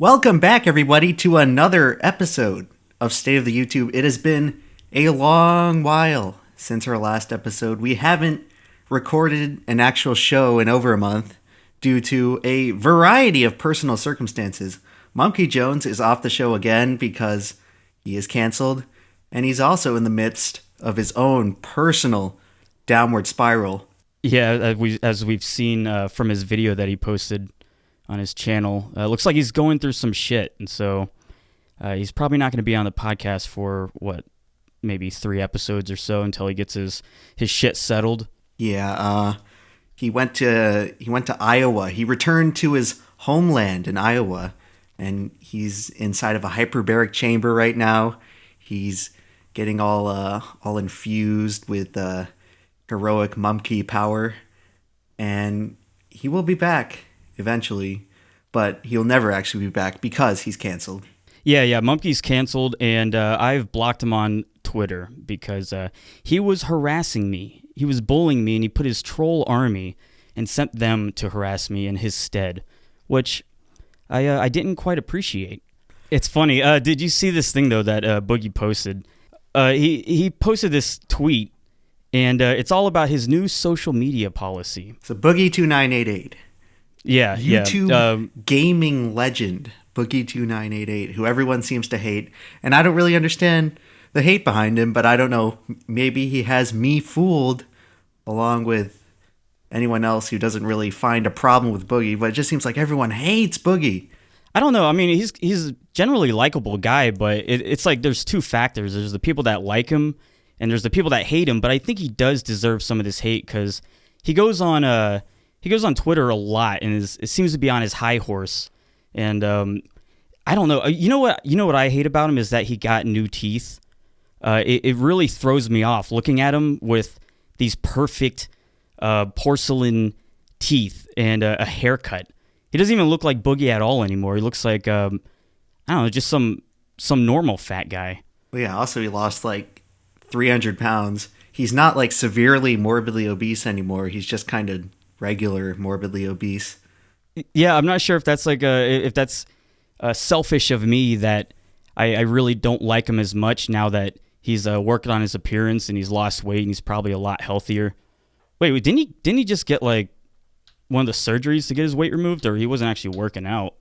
Welcome back, everybody, to another episode of State of the YouTube. It has been a long while since our last episode. We haven't recorded an actual show in over a month due to a variety of personal circumstances. Mumkey Jones is off the show again because he is canceled, and he's also in the midst of his own personal downward spiral. Yeah, as we've seen from his video that he posted on his channel, looks like he's going through some shit, and so he's probably not going to be on the podcast for maybe 3 episodes or so until he gets his shit settled. Yeah, he went to Iowa. He returned to his homeland in Iowa, and he's inside of a hyperbaric chamber right now. He's getting all infused with heroic Mumkey power, and he will be back eventually, but he'll never actually be back because he's canceled. Yeah, Mumkey's canceled, and I've blocked him on Twitter because he was harassing me. He was bullying me, and he put his troll army and sent them to harass me in his stead, which I didn't quite appreciate. It's funny. Did you see this thing, though, that Boogie posted? He posted this tweet, and it's all about his new social media policy. So Boogie 2988. Yeah, YouTube gaming legend, Boogie 2988, who everyone seems to hate. And I don't really understand the hate behind him, but I don't know. Maybe he has me fooled along with anyone else who doesn't really find a problem with Boogie, but it just seems like everyone hates Boogie. I don't know. I mean, he's a generally likable guy, but it's like there's 2 factors. There's the people that like him, and there's the people that hate him. But I think he does deserve some of this hate because he goes on Twitter a lot, and it seems to be on his high horse. And I don't know. You know what I hate about him is that he got new teeth. It really throws me off looking at him with these perfect porcelain teeth and a haircut. He doesn't even look like Boogie at all anymore. He looks like I don't know, just some normal fat guy. Well, yeah. Also, he lost like 300 pounds. He's not like severely morbidly obese anymore. He's just kind of regular morbidly obese. Yeah, I'm not sure if that's if that's selfish of me that I really don't like him as much now that he's working on his appearance and he's lost weight and he's probably a lot healthier. Wait, didn't he just get like one of the surgeries to get his weight removed, or he wasn't actually working out?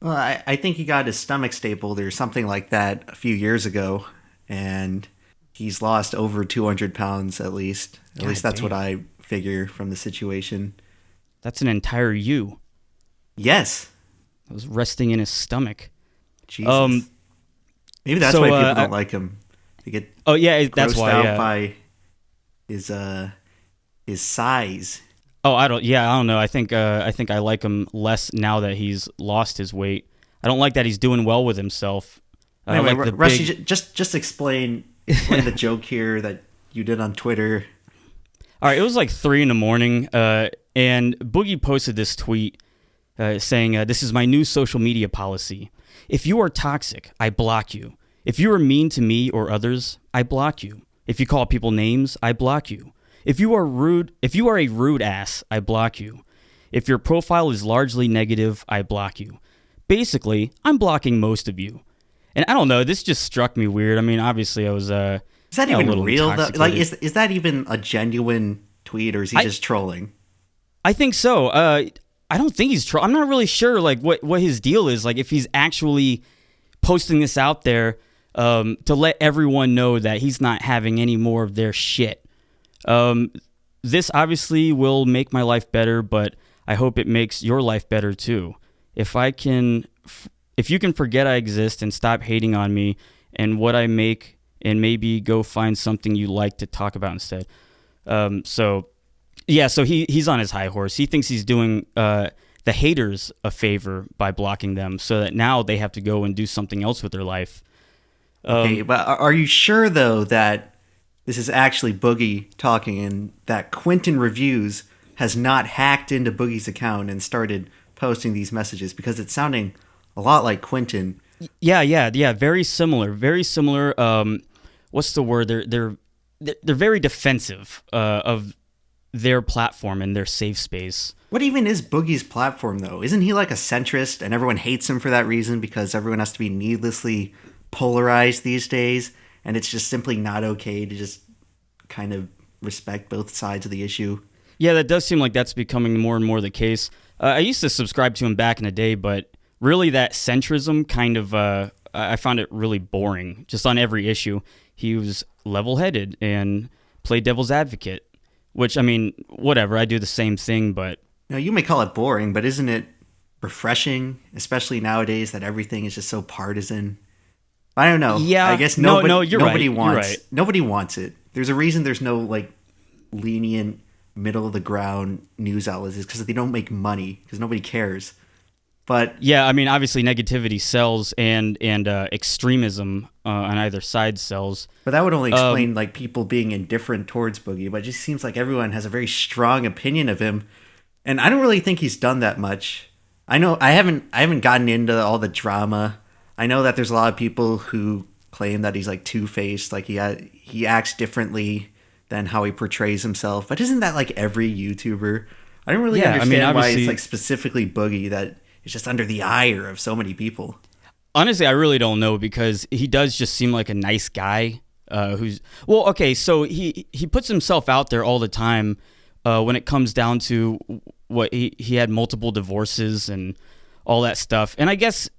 Well, I think he got his stomach stapled or something like that a few years ago, and he's lost over 200 pounds at least. At least that's what I figure from the situation. That's an entire you. Yes. I was resting in his stomach. Jesus. Maybe that's why people don't like him. They get that's why. Out by his size. Oh, I don't know. I think I like him less now that he's lost his weight. I don't like that he's doing well with himself. Anyway, Rusty, just explain the joke here that you did on Twitter. All right, it was like 3 a.m, and Boogie posted this tweet saying, "This is my new social media policy. If you are toxic, I block you. If you are mean to me or others, I block you. If you call people names, I block you. If you are a rude ass, I block you. If your profile is largely negative, I block you. Basically, I'm blocking most of you." And I don't know, this just struck me weird. I mean, obviously I was Is that even real though? Like is that even a genuine tweet, or is he just trolling? I think so. I don't think he's trolling. I'm not really sure like what his deal is, like if he's actually posting this out there to let everyone know that he's not having any more of their shit. This obviously will make my life better, but I hope it makes your life better too. If you can forget I exist and stop hating on me and what I make, and maybe go find something you like to talk about instead. So he's on his high horse. He thinks he's doing the haters a favor by blocking them, so that now they have to go and do something else with their life. Okay, but are you sure though that this is actually Boogie talking, and that Quentin Reviews has not hacked into Boogie's account and started posting these messages? Because it's sounding a lot like Quentin. Yeah. Very similar. What's the word? They're very defensive of their platform and their safe space. What even is Boogie's platform, though? Isn't he like a centrist and everyone hates him for that reason because everyone has to be needlessly polarized these days? And it's just simply not okay to just kind of respect both sides of the issue. Yeah, that does seem like that's becoming more and more the case. I used to subscribe to him back in the day, but really that centrism kind of, I found it really boring. Just on every issue, he was level-headed and played devil's advocate, which, I mean, whatever, I do the same thing, but... Now, you may call it boring, but isn't it refreshing, especially nowadays that everything is just so partisan? I don't know. Yeah. I guess nobody right. Nobody wants it. There's a reason there's no like lenient middle of the ground news outlets is because they don't make money because nobody cares. But yeah, I mean, obviously negativity sells and extremism on either side sells. But that would only explain like people being indifferent towards Boogie. But it just seems like everyone has a very strong opinion of him, and I don't really think he's done that much. I know I haven't gotten into all the drama. I know that there's a lot of people who claim that he's like two-faced, like he acts differently than how he portrays himself. But isn't that like every YouTuber? I don't really understand why it's like specifically Boogie that is just under the ire of so many people. Honestly, I really don't know because he does just seem like a nice guy who's... Well, okay, so he puts himself out there all the time when it comes down to what he had multiple divorces and all that stuff. And I guess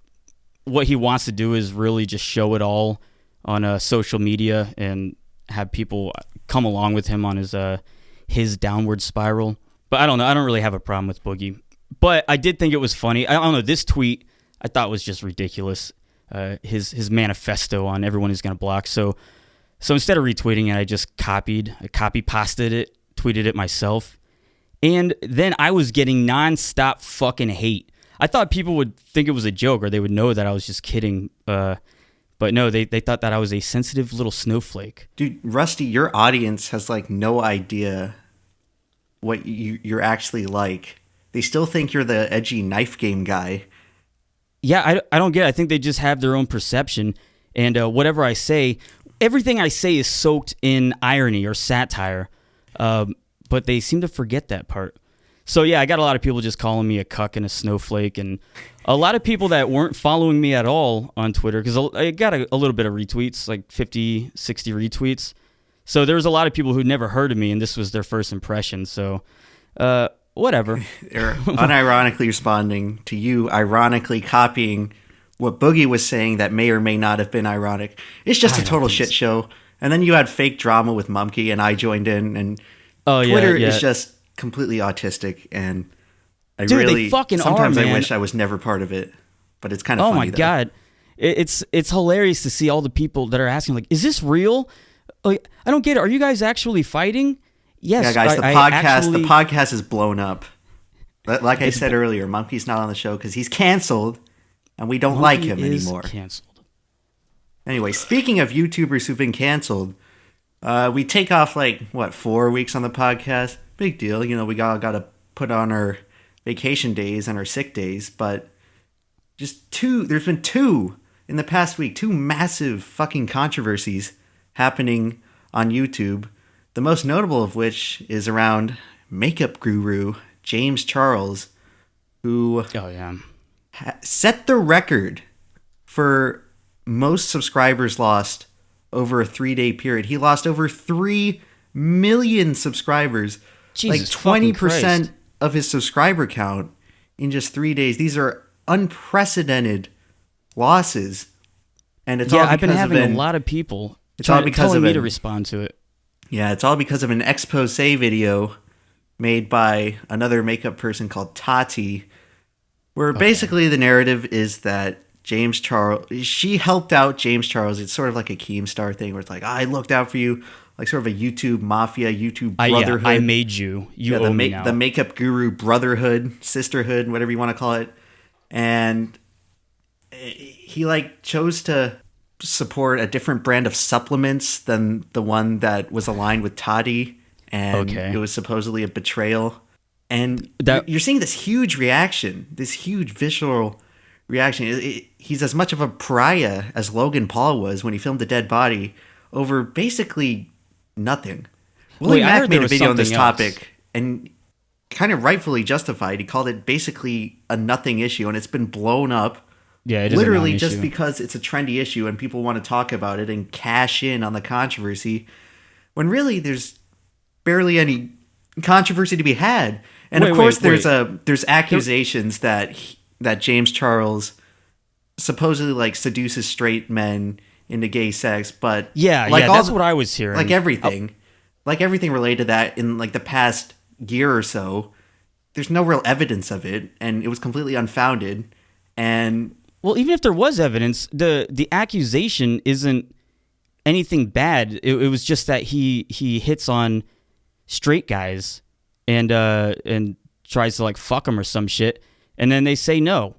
what he wants to do is really just show it all on social media and have people come along with him on his downward spiral. But I don't know. I don't really have a problem with Boogie. But I did think it was funny. I don't know. This tweet I thought was just ridiculous. His manifesto on everyone he's going to block. So instead of retweeting it, I just copy-pasted it, tweeted it myself. And then I was getting nonstop fucking hate. I thought people would think it was a joke or they would know that I was just kidding. But no, they thought that I was a sensitive little snowflake. Dude, Rusty, your audience has like no idea what you're actually like. They still think you're the edgy knife game guy. Yeah, I don't get it. I think they just have their own perception. And whatever I say, everything I say is soaked in irony or satire. But they seem to forget that part. So yeah, I got a lot of people just calling me a cuck and a snowflake, and a lot of people that weren't following me at all on Twitter, because I got a little bit of retweets, like 50, 60 retweets. So there was a lot of people who'd never heard of me, and this was their first impression. So whatever. They're unironically responding to you, ironically copying what Boogie was saying that may or may not have been ironic. It's just a total shit show. And then you had fake drama with Mumkey, and I joined in, and Twitter is just completely autistic, and they fucking sometimes are, man. I wish I was never part of it, but it's kind of funny. Oh my God. It's hilarious to see all the people that are asking, like, is this real? Like, I don't get it. Are you guys actually fighting? Yes. Yeah, guys, the podcast is blown up. Like I said earlier, Mumkey's not on the show because he's canceled, and we don't like him anymore. Canceled. Anyway, speaking of YouTubers who've been canceled, we take off 4 weeks on the podcast. Big deal. You know, we got to put on our vacation days and our sick days, but there's been two in the past week, two massive fucking controversies happening on YouTube. The most notable of which is around makeup guru James Charles, who set the record for most subscribers lost over a 3-day period. He lost over 3 million subscribers. Jesus, 20% of his subscriber count in just 3 days. These are unprecedented losses, and it's all because I've been having a lot of people telling me to respond to it. Yeah, it's all because of an expose video made by another makeup person called Tati, where basically the narrative is that she helped out James Charles. It's sort of like a Keemstar thing where it's like, I looked out for you. Like sort of a YouTube mafia, YouTube brotherhood. I made you. You owe me now. The makeup guru brotherhood, sisterhood, whatever you want to call it. And he chose to support a different brand of supplements than the one that was aligned with Toddy. And it was supposedly a betrayal. And you're seeing this huge reaction, this huge visceral reaction. He's as much of a pariah as Logan Paul was when he filmed The Dead Body over basically nothing. Willie Mack made a video on this topic, and kind of rightfully justified. He called it basically a nothing issue, and it's been blown up. Yeah, it is literally a just non-issue. because it's a trendy issue and people want to talk about it and cash in on the controversy, when really there's barely any controversy to be had. And of course, there's accusations that James Charles supposedly like seduces straight men into gay sex, but that's what I was hearing. Like everything related to that in like the past year or so, there's no real evidence of it, and it was completely unfounded. And well, even if there was evidence, the accusation isn't anything bad. It was just that he hits on straight guys and tries to like fuck them or some shit, and then they say no.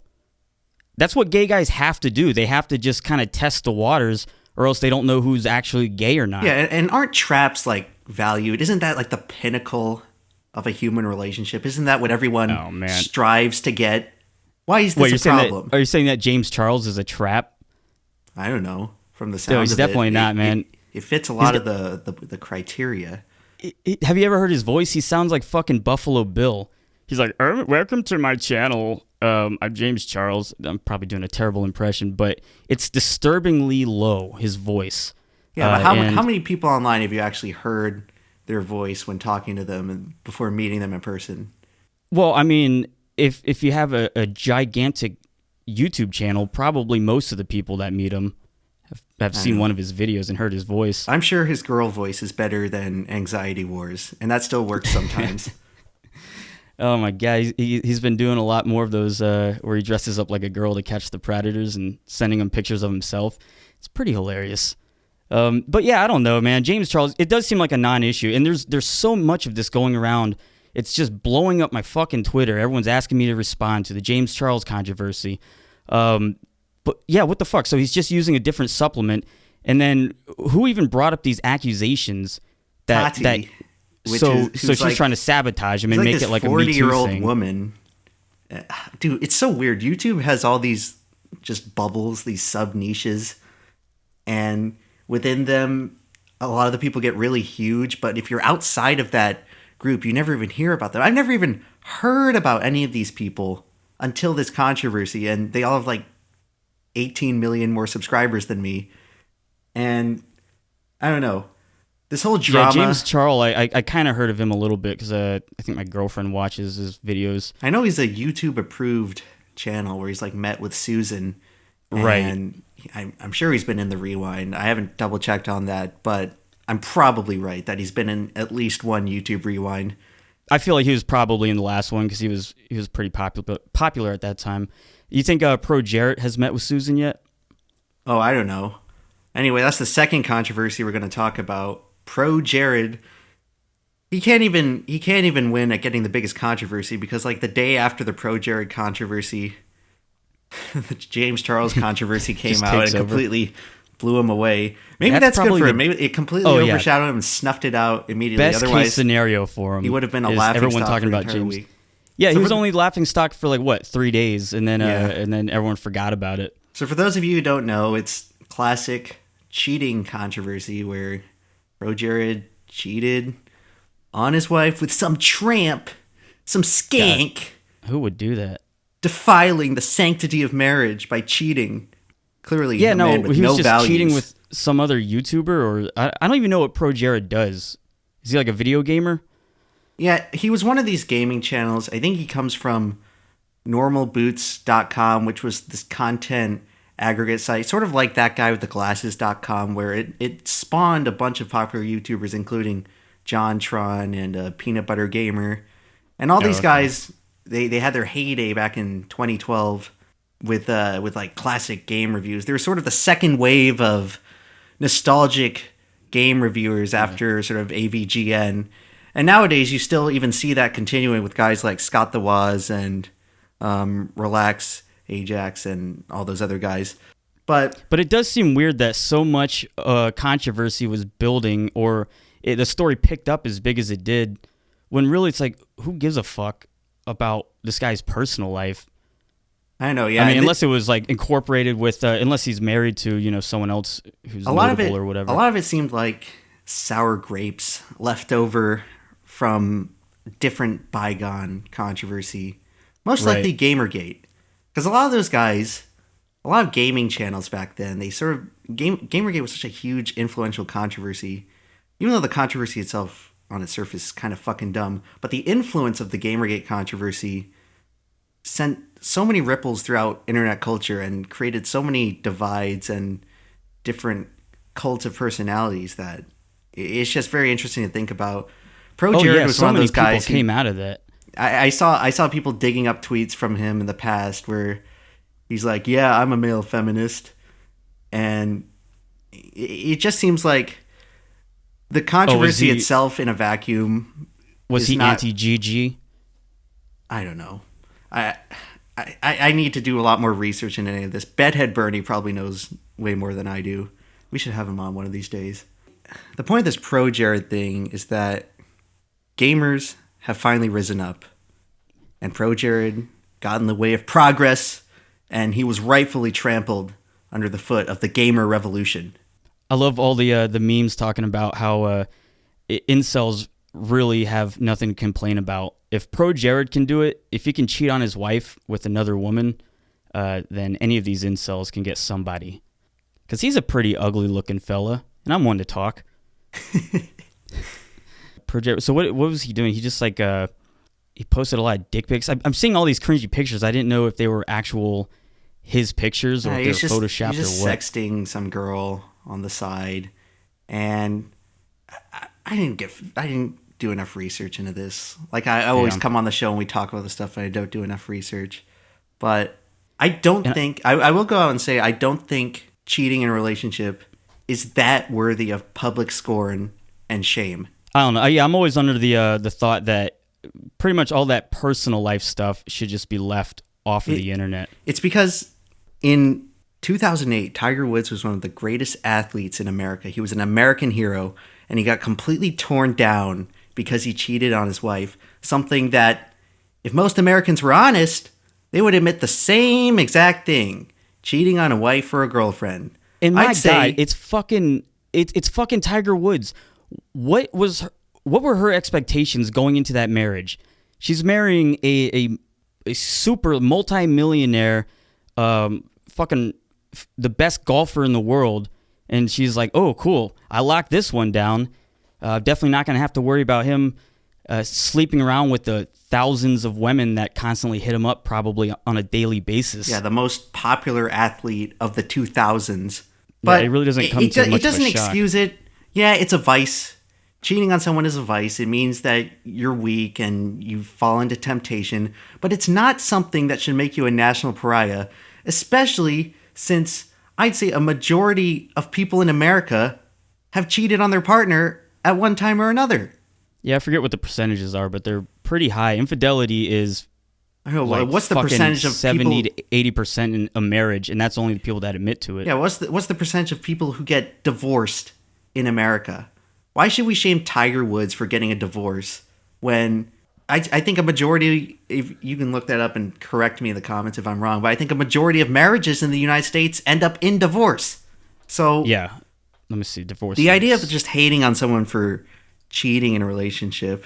That's what gay guys have to do. They have to just kind of test the waters, or else they don't know who's actually gay or not. Yeah, and aren't traps like valued? Isn't that like the pinnacle of a human relationship? Isn't that what everyone strives to get? Why is this a problem? Are you saying that James Charles is a trap? I don't know. From the sound of it, he's definitely not, man. It fits a lot of the criteria. Have you ever heard his voice? He sounds like fucking Buffalo Bill. He's like, welcome to my channel. I'm James Charles. I'm probably doing a terrible impression, but it's disturbingly low, his voice. Yeah, but how many people online have you actually heard their voice when talking to them and before meeting them in person? Well, I mean, if you have a gigantic YouTube channel, probably most of the people that meet him have seen one of his videos and heard his voice. I'm sure his girl voice is better than Anxiety Wars, and that still works sometimes. Oh my god, he's been doing a lot more of those where he dresses up like a girl to catch the predators and sending them pictures of himself. It's pretty hilarious. But yeah, I don't know, man. James Charles, it does seem like a non-issue, and there's so much of this going around. It's just blowing up my fucking Twitter. Everyone's asking me to respond to the James Charles controversy. But yeah, what the fuck? So he's just using a different supplement, and then who even brought up these accusations that Tati, so she's like, trying to sabotage him and make it like a Me Too thing. 40-year-old woman. Dude, it's so weird. YouTube has all these just bubbles, these sub niches, and within them, a lot of the people get really huge. But if you're outside of that group, you never even hear about them. I've never even heard about any of these people until this controversy, and they all have like 18 million more subscribers than me. And I don't know. This whole drama... Yeah, James Charles, I kind of heard of him a little bit because I think my girlfriend watches his videos. I know he's a YouTube-approved channel where he's like met with Susan. Right. And I'm sure he's been in the Rewind. I haven't double-checked on that, but I'm probably right that he's been in at least one YouTube Rewind. I feel like he was probably in the last one because he was pretty popular at that time. You think ProJared has met with Susan yet? Oh, I don't know. Anyway, that's the second controversy we're going to talk about. ProJared, he can't even win at getting the biggest controversy because like the day after the ProJared controversy, the James Charles controversy came out and completely blew him away. Maybe that's good for him. Maybe it completely overshadowed him and snuffed it out immediately. Best Otherwise, case scenario for him. He would have been a laughing stock talking about James. Week. Yeah, he was only laughing stock for like what 3 days, and then everyone forgot about it. So for those of you who don't know, it's classic cheating controversy where ProJared cheated on his wife with some tramp, some skank. God, who would do that? Defiling the sanctity of marriage by cheating. Clearly, he was just values. Cheating with some other YouTuber, or I don't even know what ProJared does. Is he like a video gamer? Yeah, he was one of these gaming channels. I think he comes from normalboots.com, which was this content aggregate site, sort of like that guy with the glasses.com, where it spawned a bunch of popular YouTubers, including JonTron and Peanut Butter Gamer. And all these guys, they had their heyday back in 2012 with like classic game reviews. They were sort of the second wave of nostalgic game reviewers after sort of AVGN. And nowadays, you still even see that continuing with guys like Scott the Woz and Relax Ajax and all those other guys. But it does seem weird that so much controversy was building, or the story picked up as big as it did, when really it's like, who gives a fuck about this guy's personal life? I don't know, yeah. I mean, unless it was like incorporated with, unless he's married to, someone else who's notable or whatever. A lot of it seemed like sour grapes left over from different bygone controversy. Most likely Gamergate. Because a lot of those guys, a lot of gaming channels back then, they sort of... Gamergate was such a huge, influential controversy. Even though the controversy itself on its surface is kind of fucking dumb, but the influence of the Gamergate controversy sent so many ripples throughout internet culture and created so many divides and different cults of personalities that it's just very interesting to think about. ProJared was one of those guys who came out of that. I saw people digging up tweets from him in the past where he's like, "Yeah, I'm a male feminist," and it just seems like the controversy itself in a vacuum. Was he anti-GG? I don't know. I need to do a lot more research into any of this. Bedhead Bernie probably knows way more than I do. We should have him on one of these days. The point of this ProJared thing is that gamers have finally risen up, and ProJared got in the way of progress, and he was rightfully trampled under the foot of the gamer revolution. I love all the memes talking about how incels really have nothing to complain about. If ProJared can do it, if he can cheat on his wife with another woman, then any of these incels can get somebody. Because he's a pretty ugly-looking fella, and I'm one to talk. ProJared. So what was he doing? He just like he posted a lot of dick pics. I'm seeing all these cringy pictures. I didn't know if they were actual his pictures or if they were photoshopped he's just or what. Sexting some girl on the side, and I didn't do enough research into this. Like I always come on the show and we talk about the stuff, and I don't do enough research. But I don't think I will go out and say I don't think cheating in a relationship is that worthy of public scorn and shame. I don't know. Yeah, I'm always under the thought that pretty much all that personal life stuff should just be left off of the internet. It's because in 2008, Tiger Woods was one of the greatest athletes in America. He was an American hero, and he got completely torn down because he cheated on his wife. Something that, if most Americans were honest, they would admit the same exact thing: cheating on a wife or a girlfriend. And my God, it's fucking Tiger Woods. What were her expectations going into that marriage? She's marrying a super multi-millionaire, fucking the best golfer in the world, and she's like, "Oh, cool, I locked this one down. Definitely not gonna have to worry about him sleeping around with the thousands of women that constantly hit him up, probably on a daily basis." Yeah, the most popular athlete of the 2000s. But yeah, it really doesn't come to much it doesn't of a shock. excuse it. Yeah, it's a vice. Cheating on someone is a vice. It means that you're weak and you fall into temptation. But it's not something that should make you a national pariah, especially since I'd say a majority of people in America have cheated on their partner at one time or another. Yeah, I forget what the percentages are, but they're pretty high. Infidelity is I don't know, what's the percentage of 70 people... to 80% in a marriage, and that's only the people that admit to it. Yeah, what's the percentage of people who get divorced in America? Why should we shame Tiger Woods for getting a divorce when I think a majority, if you can look that up and correct me in the comments if I'm wrong, but I think a majority of marriages in the United States end up in divorce. So yeah, let me see, divorce. The idea of just hating on someone for cheating in a relationship,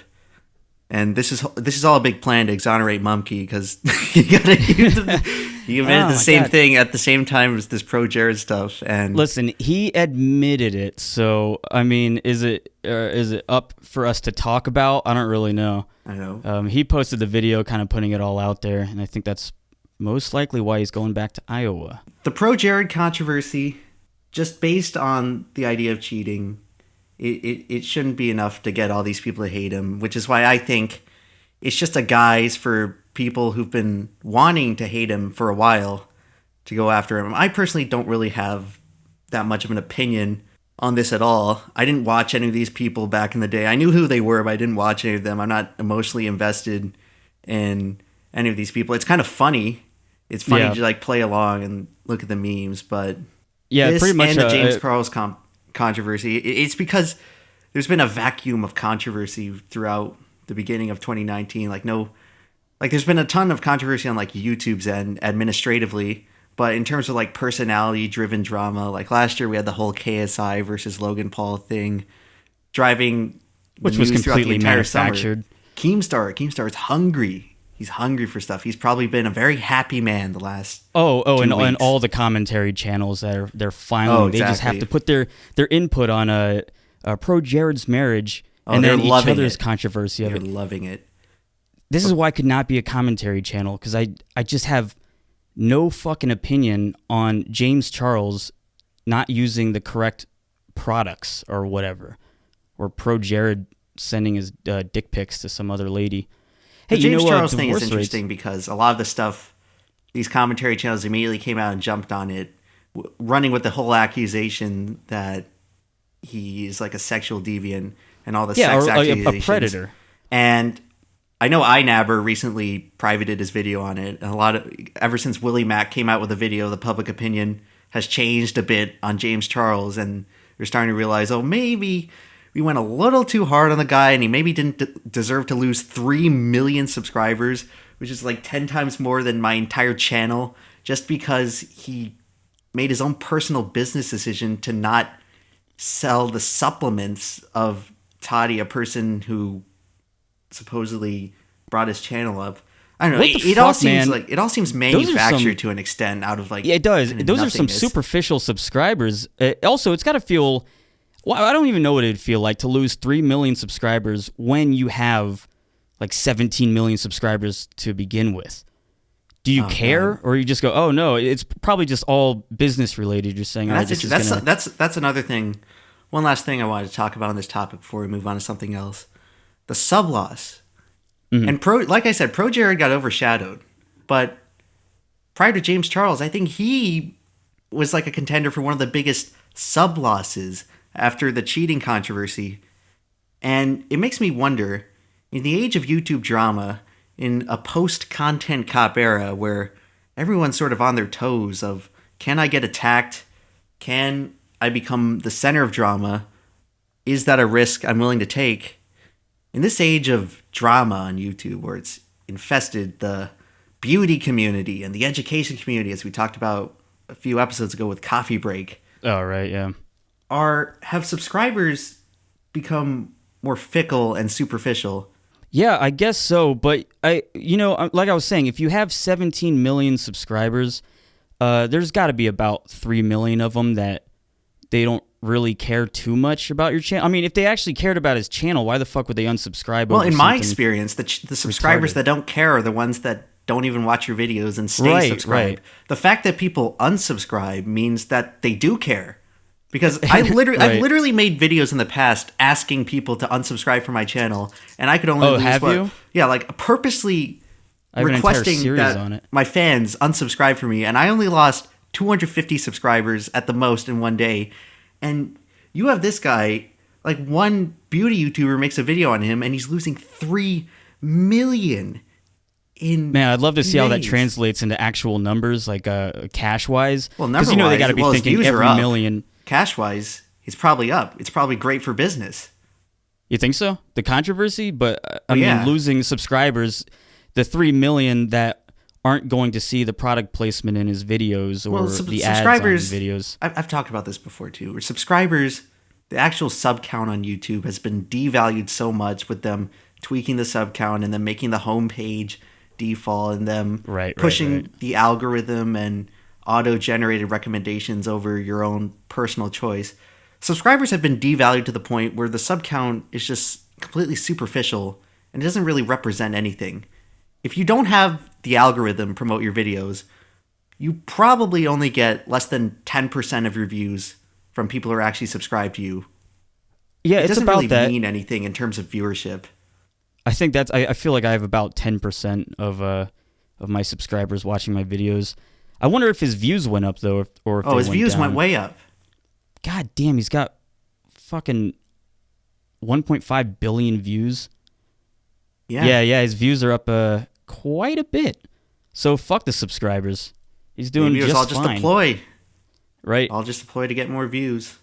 and this is all a big plan to exonerate Mumkey because he admitted the same thing at the same time as this ProJared stuff. And listen, he admitted it, so I mean, is it up for us to talk about? I don't really know. I know. He posted the video, kind of putting it all out there, and I think that's most likely why he's going back to Iowa. The ProJared controversy, just based on the idea of cheating, it shouldn't be enough to get all these people to hate him, which is why I think it's just a guise for people who've been wanting to hate him for a while to go after him. I personally don't really have that much of an opinion on this at all. I didn't watch any of these people back in the day. I knew who they were, but I didn't watch any of them. I'm not emotionally invested in any of these people. It's kind of funny. It's funny to like play along and look at the memes, but yeah, pretty much. And the James Carl's controversy, it's because there's been a vacuum of controversy throughout the beginning of 2019. There's been a ton of controversy on like YouTube's end administratively, but in terms of like personality driven drama, like last year we had the whole KSI versus Logan Paul thing driving, which was completely manufactured. Keemstar's hungry. He's hungry for stuff. He's probably been a very happy man the last and weeks. all the commentary channels they're finally they just have to put their input on ProJared's marriage and then each other's controversy of it. They're loving it. This is why it could not be a commentary channel, because I just have no fucking opinion on James Charles not using the correct products or whatever, or ProJared sending his dick pics to some other lady. Hey, the James Charles thing is interesting because a lot of the stuff, these commentary channels immediately came out and jumped on it, running with the whole accusation that he is like a sexual deviant and all the sex accusations. A predator. And I know iNabber recently privated his video on it. And ever since Willie Mack came out with a video, the public opinion has changed a bit on James Charles, and they're starting to realize, maybe we went a little too hard on the guy, and he maybe didn't deserve to lose 3 million subscribers, which is like 10 times more than my entire channel, just because he made his own personal business decision to not sell the supplements of Toddy, a person who supposedly brought his channel up. I don't know. It all seems manufactured to an extent out of like. Yeah, it does. Those are some superficial subscribers. Also, it's got to feel. Well, I don't even know what it'd feel like to lose 3 million subscribers when you have like 17 million subscribers to begin with. Do you care, or you just go, "Oh no, it's probably just all business related"? You're saying, that's another thing. One last thing I wanted to talk about on this topic before we move on to something else: the sub loss. Mm-hmm. And like I said, ProJared got overshadowed, but prior to James Charles, I think he was like a contender for one of the biggest sub losses after the cheating controversy. And it makes me wonder, in the age of YouTube drama, in a post-content cop era where everyone's sort of on their toes of, can I get attacked? Can I become the center of drama? Is that a risk I'm willing to take? In this age of drama on YouTube, where it's infested the beauty community and the education community, as we talked about a few episodes ago with Coffee Break. Oh, right, yeah. Have subscribers become more fickle and superficial? Yeah, I guess so. But like I was saying, if you have 17 million subscribers, there's got to be about 3 million of them that they don't really care too much about your channel. I mean, if they actually cared about his channel, why the fuck would they unsubscribe? Well, in my experience, the subscribers that don't care are the ones that don't even watch your videos and stay subscribed. Right. The fact that people unsubscribe means that they do care. Because I've literally made videos in the past asking people to unsubscribe from my channel, and I could only you? Yeah, like purposely requesting that my fans unsubscribe from me, and I only lost 250 subscribers at the most in one day. And you have this guy, like one beauty YouTuber makes a video on him, and he's losing 3 million in Man, I'd love to see days. How that translates into actual numbers, like cash-wise. Well, number-wise, because they got to be thinking every million. Cash-wise, he's probably up. It's probably great for business. You think so? The controversy? But, I mean, losing subscribers, the 3 million that aren't going to see the product placement in his videos or the ads on his videos. I've talked about this before, too. Where subscribers, the actual sub count on YouTube has been devalued so much with them tweaking the sub count and then making the homepage default and them pushing the algorithm and auto-generated recommendations over your own personal choice. Subscribers have been devalued to the point where the sub count is just completely superficial and it doesn't really represent anything. If you don't have the algorithm promote your videos, you probably only get less than 10% of your views from people who are actually subscribed to you. Yeah, it doesn't about really that. mean anything in terms of viewership. I think I feel like I have about 10% of my subscribers watching my videos. I wonder if his views went up, though, or if his views went way up. God damn, he's got fucking 1.5 billion views. Yeah, his views are up quite a bit. So fuck the subscribers. He's doing just fine. All just a ploy. Right. All just a ploy to get more views.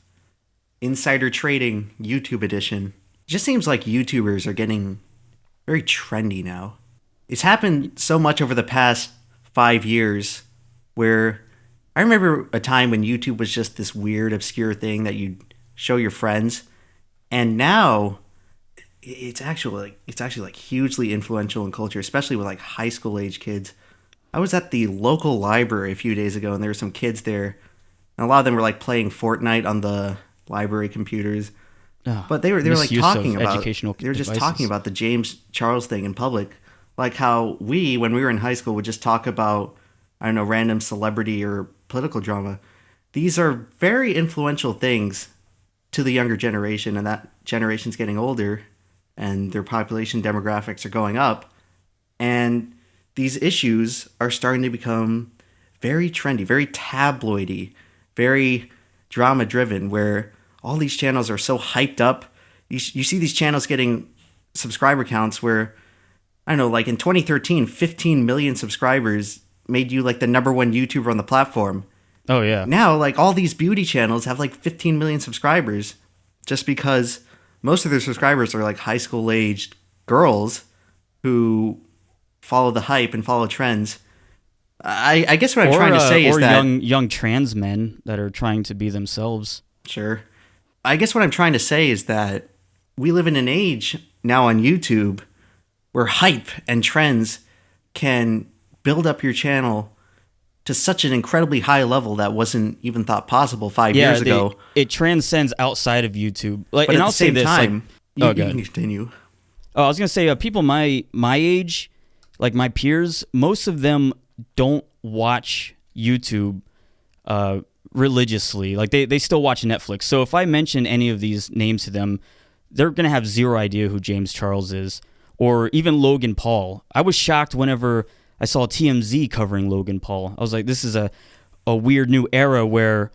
Insider trading, YouTube edition. It just seems like YouTubers are getting very trendy now. It's happened so much over the past 5 years where I remember a time when YouTube was just this weird, obscure thing that you'd show your friends. And now it's actually like hugely influential in culture, especially with like high school age kids. I was at the local library a few days ago, and there were some kids there, and a lot of them were like playing Fortnite on the library computers. But they were like talking about educational they were just devices. talking about the James Charles thing in public, like how we, when we were in high school, would just talk about, I don't know, random celebrity or political drama. These are very influential things to the younger generation, and that generation's getting older, and their population demographics are going up, and these issues are starting to become very trendy, very tabloidy, very drama driven, where all these channels are so hyped up. You see these channels getting subscriber counts where, I don't know, like in 2013, 15 million subscribers made you like the number one YouTuber on the platform. Oh, yeah. Now, like, all these beauty channels have like 15 million subscribers just because most of their subscribers are like high school aged girls who follow the hype and follow trends. I guess what I'm trying to say is that young trans men that are trying to be themselves. Sure. I guess what I'm trying to say is that we live in an age now on YouTube where hype and trends can build up your channel to such an incredibly high level that wasn't even thought possible 5 years ago. It transcends outside of YouTube. Like, But and at I'll the same say this, time, like, you can continue. I was gonna say, people my age, like my peers, most of them don't watch YouTube religiously. Like they still watch Netflix. So if I mention any of these names to them, they're gonna have zero idea who James Charles is, or even Logan Paul. I was shocked whenever I saw TMZ covering Logan Paul. I was like, this is a weird new era where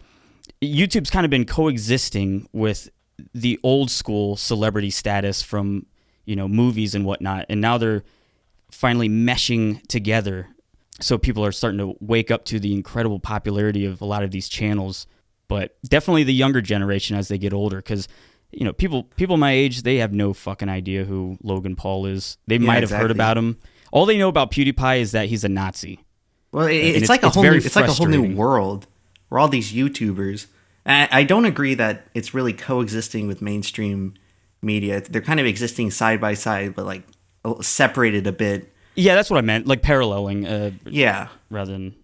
YouTube's kind of been coexisting with the old school celebrity status from, movies and whatnot, and now they're finally meshing together. So people are starting to wake up to the incredible popularity of a lot of these channels, but definitely the younger generation as they get older, because people my age, they have no fucking idea who Logan Paul is. They might have heard about him. All they know about PewDiePie is that he's a Nazi. Well, it's like a whole new world where all these YouTubers. And I don't agree that it's really coexisting with mainstream media. They're kind of existing side by side, but like separated a bit. Yeah, that's what I meant, like paralleling. Yeah, rather than.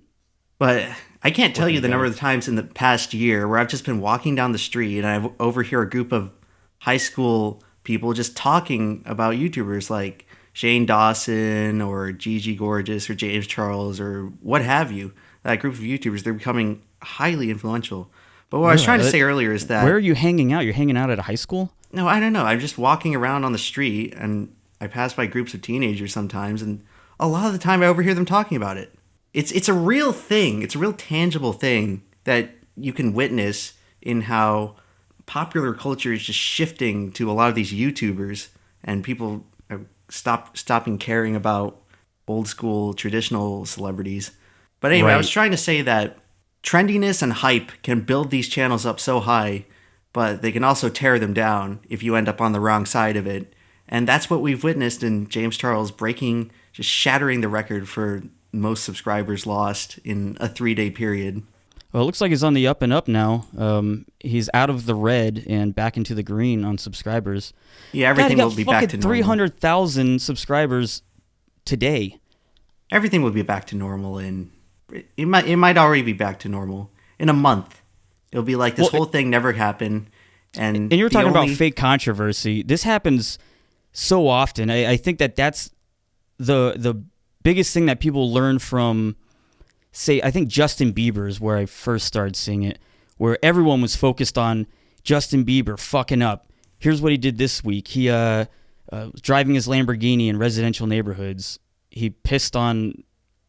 But I can't tell you the number of times in the past year where I've just been walking down the street and I overhear a group of high school people just talking about YouTubers like Shane Dawson or Gigi Gorgeous or James Charles or what have you. That group of YouTubers, they're becoming highly influential. But what I was trying to say earlier is that... Where are you hanging out? You're hanging out at a high school? No, I don't know. I'm just walking around on the street and I pass by groups of teenagers sometimes, and a lot of the time I overhear them talking about it. It's a real thing. It's a real tangible thing that you can witness in how popular culture is just shifting to a lot of these YouTubers, and people are stopping caring about old school traditional celebrities. But anyway, right. I was trying to say that trendiness and hype can build these channels up so high, but they can also tear them down if you end up on the wrong side of it. And that's what we've witnessed in James Charles just shattering the record for most subscribers lost in a 3-day period. Well, it looks like he's on the up and up now. He's out of the red and back into the green on subscribers. Yeah, everything will be back to normal. 300,000 subscribers today. Everything will be back to normal it might already be back to normal in a month. It'll be like this whole thing never happened. And you're talking about fake controversy. This happens so often. I think that's the biggest thing that people learn from, say, I think Justin Bieber is where I first started seeing it, where everyone was focused on Justin Bieber fucking up. Here's what he did this week. He was driving his Lamborghini in residential neighborhoods. He pissed in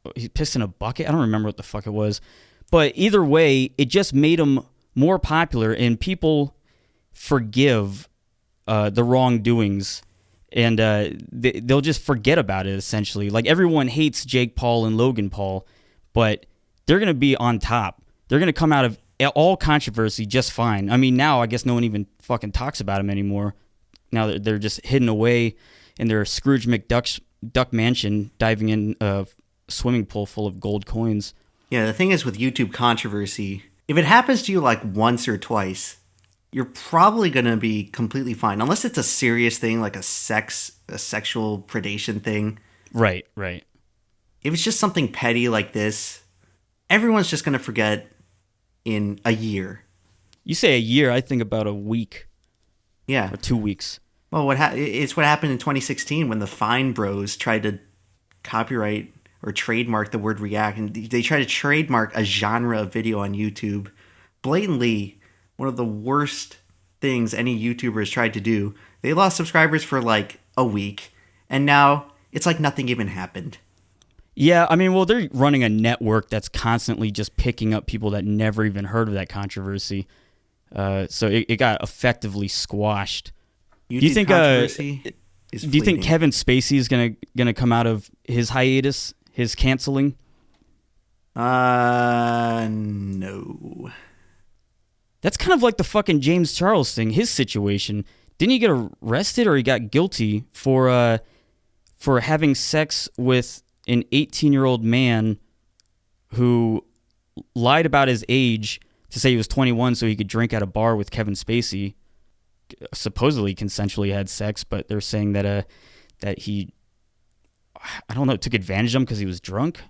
a bucket. I don't remember what the fuck it was. But either way, it just made him more popular, and people forgive the wrongdoings, and they'll just forget about it, essentially. Like, everyone hates Jake Paul and Logan Paul, but they're going to be on top. They're going to come out of all controversy just fine. I mean, now I guess no one even fucking talks about them anymore. Now they're just hidden away in their Scrooge McDuck mansion, diving in a swimming pool full of gold coins. Yeah, the thing is with YouTube controversy, if it happens to you like once or twice, you're probably going to be completely fine. Unless it's a serious thing like a sexual predation thing. Right, right. If it's just something petty like this, everyone's just going to forget in a year. You say a year, I think about a week. Yeah. Or 2 weeks. Well, it's what happened in 2016 when the Fine Bros tried to copyright or trademark the word react, and they tried to trademark a genre of video on YouTube. Blatantly, one of the worst things any YouTuber has tried to do. They lost subscribers for like a week, and now it's like nothing even happened. Yeah, I mean, well, they're running a network that's constantly just picking up people that never even heard of that controversy. So it got effectively squashed. Do you think Kevin Spacey is gonna come out of his hiatus, his canceling? No. That's kind of like the fucking James Charles thing. His situation. Didn't he get arrested or he got guilty for having sex with an 18-year-old man who lied about his age to say he was 21 so he could drink at a bar with Kevin Spacey? Supposedly consensually had sex, but they're saying that he, I don't know, took advantage of him because he was drunk.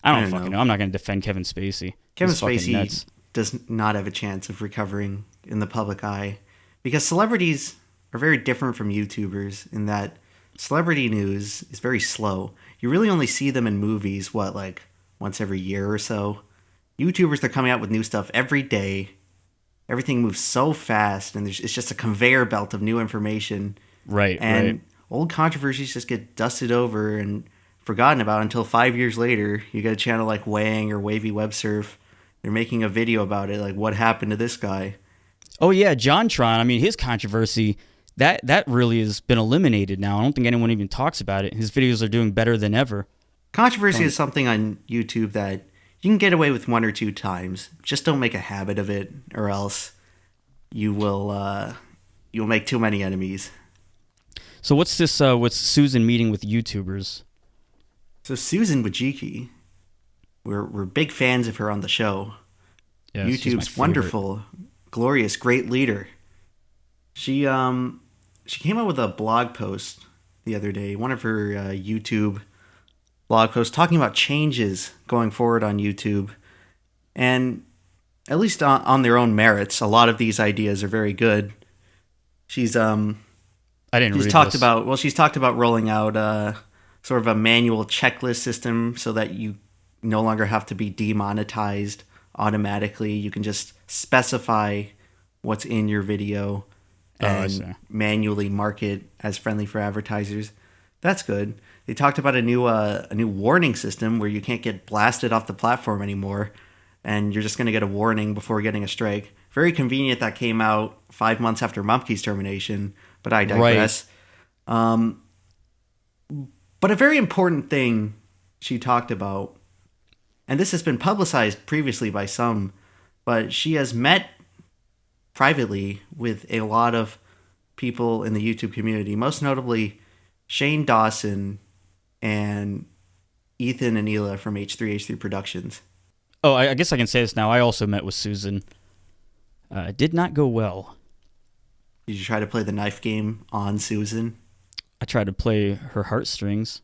I don't fucking know. I'm not going to defend Kevin Spacey. Kevin Spacey does not have a chance of recovering in the public eye because celebrities are very different from YouTubers in that celebrity news is very slow. You really only see them in movies, like once every year or so. YouTubers, they're coming out with new stuff every day. Everything moves so fast, and it's just a conveyor belt of new information. Right, and old controversies just get dusted over and forgotten about until 5 years later. You get a channel like Wang or Wavy Web Surf. They're making a video about it, like what happened to this guy. Oh, yeah, JonTron. I mean, his controversy, that really has been eliminated now. I don't think anyone even talks about it. His videos are doing better than ever. Controversy is something on YouTube that you can get away with 1 or 2 times. Just don't make a habit of it, or else you'll make too many enemies. So what's this? What's Susan meeting with YouTubers? So Susan Wojcicki, we're big fans of her on the show. Yeah, YouTube's wonderful, glorious, great leader. She came out with a blog post the other day, one of her YouTube blog posts talking about changes going forward on YouTube. And at least on their own merits, a lot of these ideas are very good. She's talked about rolling out sort of a manual checklist system so that you no longer have to be demonetized automatically. You can just specify what's in your video and manually mark it as friendly for advertisers. That's good. They talked about a new warning system where you can't get blasted off the platform anymore, and you're just going to get a warning before getting a strike. Very convenient that came out 5 months after Mumkey's termination, but I digress. Right. But a very important thing she talked about, and this has been publicized previously by some, but she has met privately with a lot of people in the YouTube community, most notably Shane Dawson and Ethan and Hila from H3H3 Productions. Oh, I guess I can say this now. I also met with Susan. It did not go well. Did you try to play the knife game on Susan? I tried to play her heartstrings,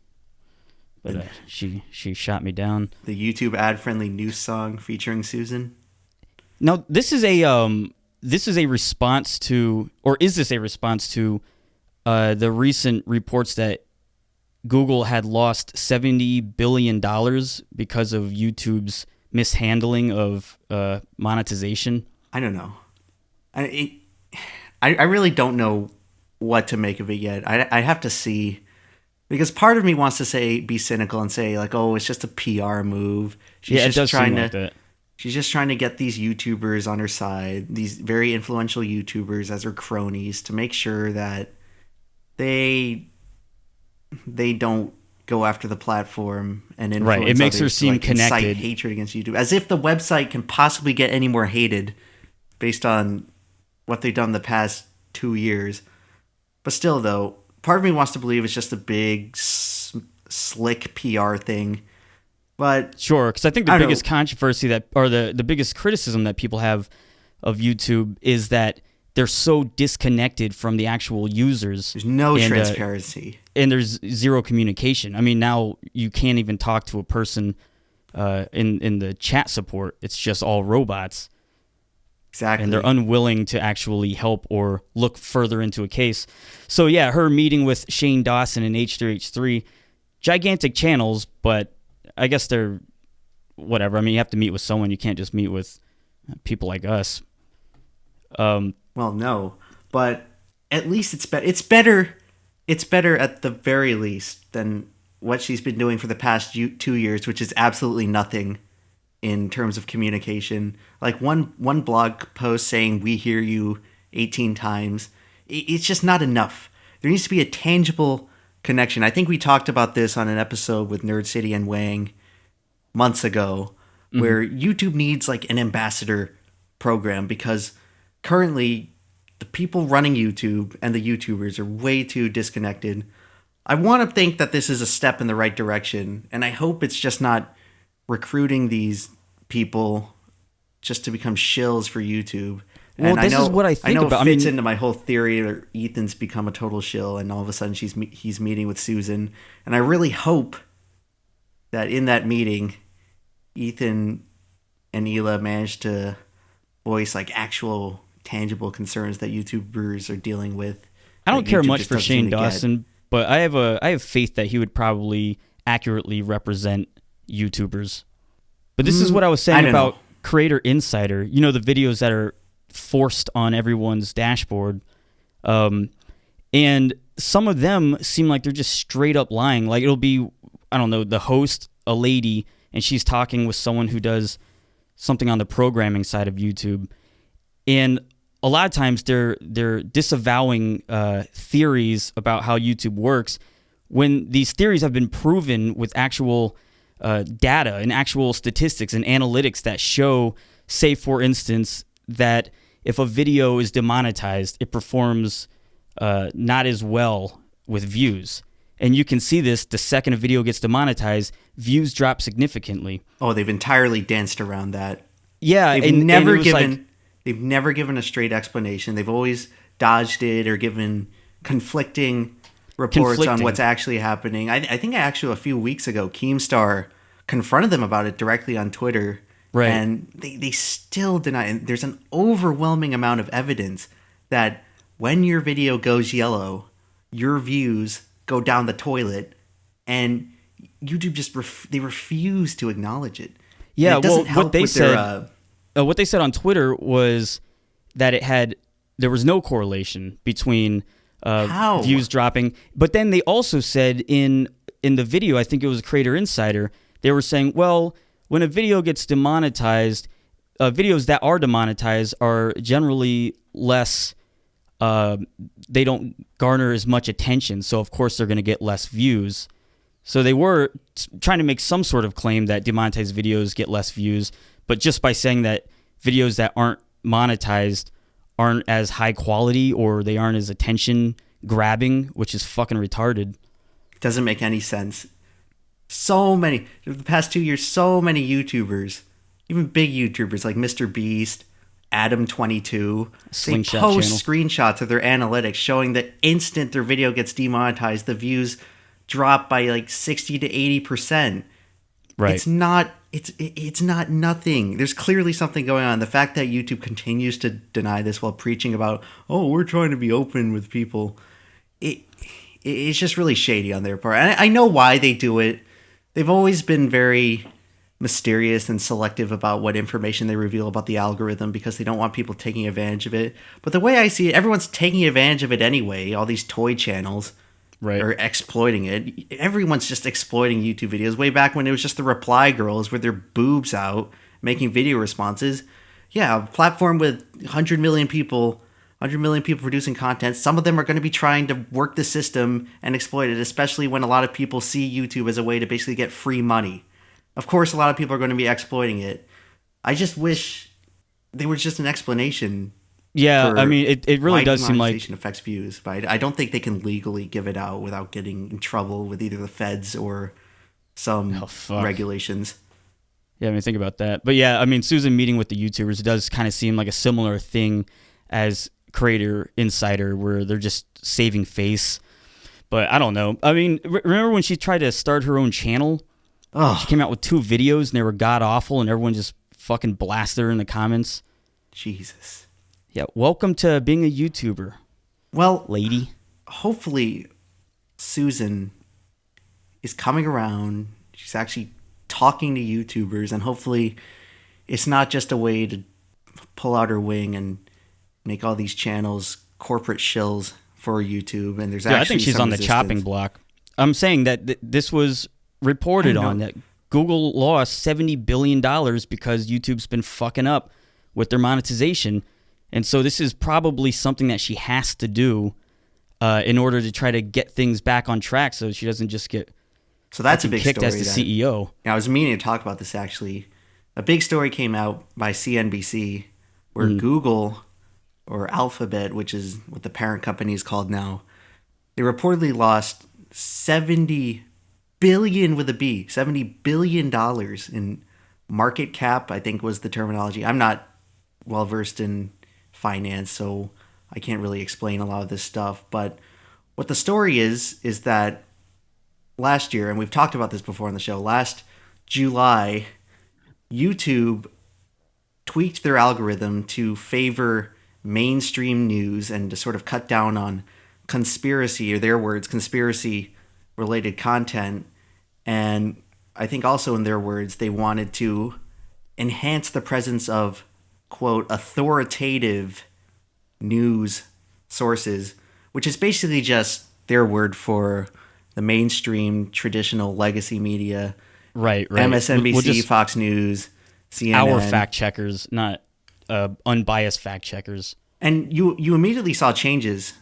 but she shot me down. The YouTube ad-friendly news song featuring Susan? Now, this is a response to, or is this a response to the recent reports that Google had lost $70 billion because of YouTube's mishandling of monetization? I don't know. I really don't know what to make of it yet. I have to see, because part of me wants to be cynical and say like, oh, it's just a PR move. She's just trying to get these YouTubers on her side, these very influential YouTubers as her cronies, to make sure that they don't go after the platform and influence right. It makes her others seem to, connected. Incite hatred against YouTube, as if the website can possibly get any more hated based on what they've done the past 2 years. But still, though, part of me wants to believe it's just a big, slick PR thing. But sure, because I think the biggest controversy the biggest criticism that people have of YouTube is that they're so disconnected from the actual users. There's no transparency. And there's zero communication. I mean, now you can't even talk to a person in the chat support. It's just all robots. Exactly. And they're unwilling to actually help or look further into a case. So, yeah, her meeting with Shane Dawson and H3H3, gigantic channels, but I guess they're whatever. I mean, you have to meet with someone. You can't just meet with people like us. Well, no, but at least it's better. It's better. It's better at the very least than what she's been doing for the past 2 years, which is absolutely nothing in terms of communication. Like one blog post saying "We hear you" 18 times. It's just not enough. There needs to be a tangible connection. I think we talked about this on an episode with Nerd City and Wang months ago, where YouTube needs like an ambassador program, because currently the people running YouTube and the YouTubers are way too disconnected. I want to think that this is a step in the right direction, and I hope it's just not recruiting these people just to become shills for YouTube. Well, and this is what I think about. It fits into my whole theory that Ethan's become a total shill, and all of a sudden he's meeting with Susan. And I really hope that in that meeting, Ethan and Hila managed to voice like actual tangible concerns that YouTubers are dealing with. I don't care much for Shane Dawson, but I have faith that he would probably accurately represent YouTubers. But this is what I was saying about Creator Insider. You know, the videos that are forced on everyone's dashboard. And some of them seem like they're just straight up lying. Like it'll be, I don't know, the host, a lady, and she's talking with someone who does something on the programming side of YouTube. And a lot of times they're disavowing theories about how YouTube works when these theories have been proven with actual data and actual statistics and analytics that show, say, for instance, that if a video is demonetized, it performs not as well with views. And you can see this the second a video gets demonetized, views drop significantly. Oh, they've entirely danced around that. Yeah, they've never given a straight explanation. They've always dodged it or given conflicting reports on what's actually happening. I think actually a few weeks ago, Keemstar confronted them about it directly on Twitter. Right. And they still deny. And there's an overwhelming amount of evidence that when your video goes yellow, your views go down the toilet, and YouTube just they refuse to acknowledge it. Yeah, it doesn't help what they said on Twitter was that there was no correlation between views dropping. But then they also said in the video, I think it was Creator Insider, they were saying, well, when a video gets demonetized, videos that are demonetized are generally less, they don't garner as much attention. So, of course, they're going to get less views. So they were trying to make some sort of claim that demonetized videos get less views. But just by saying that videos that aren't monetized aren't as high quality or they aren't as attention grabbing, which is fucking retarded. Doesn't make any sense. The past 2 years, so many YouTubers, even big YouTubers like Mr. Beast, Adam22, they post screenshots of their analytics showing that instant their video gets demonetized, the views drop by like 60 to 80%. Right. It's not nothing. There's clearly something going on. The fact that YouTube continues to deny this while preaching about, oh, we're trying to be open with people, it's just really shady on their part. And I know why they do it. They've always been very mysterious and selective about what information they reveal about the algorithm because they don't want people taking advantage of it. But the way I see it, everyone's taking advantage of it anyway. All these toy channels. Right. Or exploiting it. Everyone's just exploiting YouTube videos. Way back when it was just the reply girls with their boobs out making video responses. Yeah, a platform with 100 million people producing content. Some of them are going to be trying to work the system and exploit it, especially when a lot of people see YouTube as a way to basically get free money. Of course, a lot of people are going to be exploiting it. I just wish there was just an explanation. Yeah, I mean, it really does seem like affects views, but I don't think they can legally give it out without getting in trouble with either the feds or some regulations. Yeah, I mean, think about that. But yeah, I mean, Susan meeting with the YouTubers, it does kind of seem like a similar thing as creator insider where they're just saving face. But I don't know. I mean, remember when she tried to start her own channel? Oh, She came out with 2 videos and they were god awful, and everyone just fucking blasted her in the comments. Jesus. Yeah, welcome to being a YouTuber, Well, lady. hopefully Susan is coming around. She's actually talking to YouTubers, and hopefully it's not just a way to pull out her wing and make all these channels corporate shills for YouTube. And there's actually I think she's some on the chopping resistance. block. I'm saying that this was reported I know. on that Google lost $70 billion because YouTube's been fucking up with their monetization. And so this is probably something that she has to do in order to try to get things back on track so she doesn't just get So that's a big kicked story. as the CEO. I was meaning to talk about this actually. A big story came out by CNBC where Google, or Alphabet, which is what the parent company is called now, they reportedly lost $70 billion with a B, $70 billion in market cap, I think was the terminology. I'm not well versed in finance, so I can't really explain a lot of this stuff. But what the story is that last year, and we've talked about this before on the show, last July, YouTube tweaked their algorithm to favor mainstream news and to sort of cut down on conspiracy, or their words, conspiracy related content. And I think also in their words, they wanted to enhance the presence of, quote, authoritative news sources, which is basically just their word for the mainstream traditional legacy media. Right. MSNBC, We'll just- Fox News, CNN. Our fact checkers, not unbiased fact checkers. And you immediately saw changes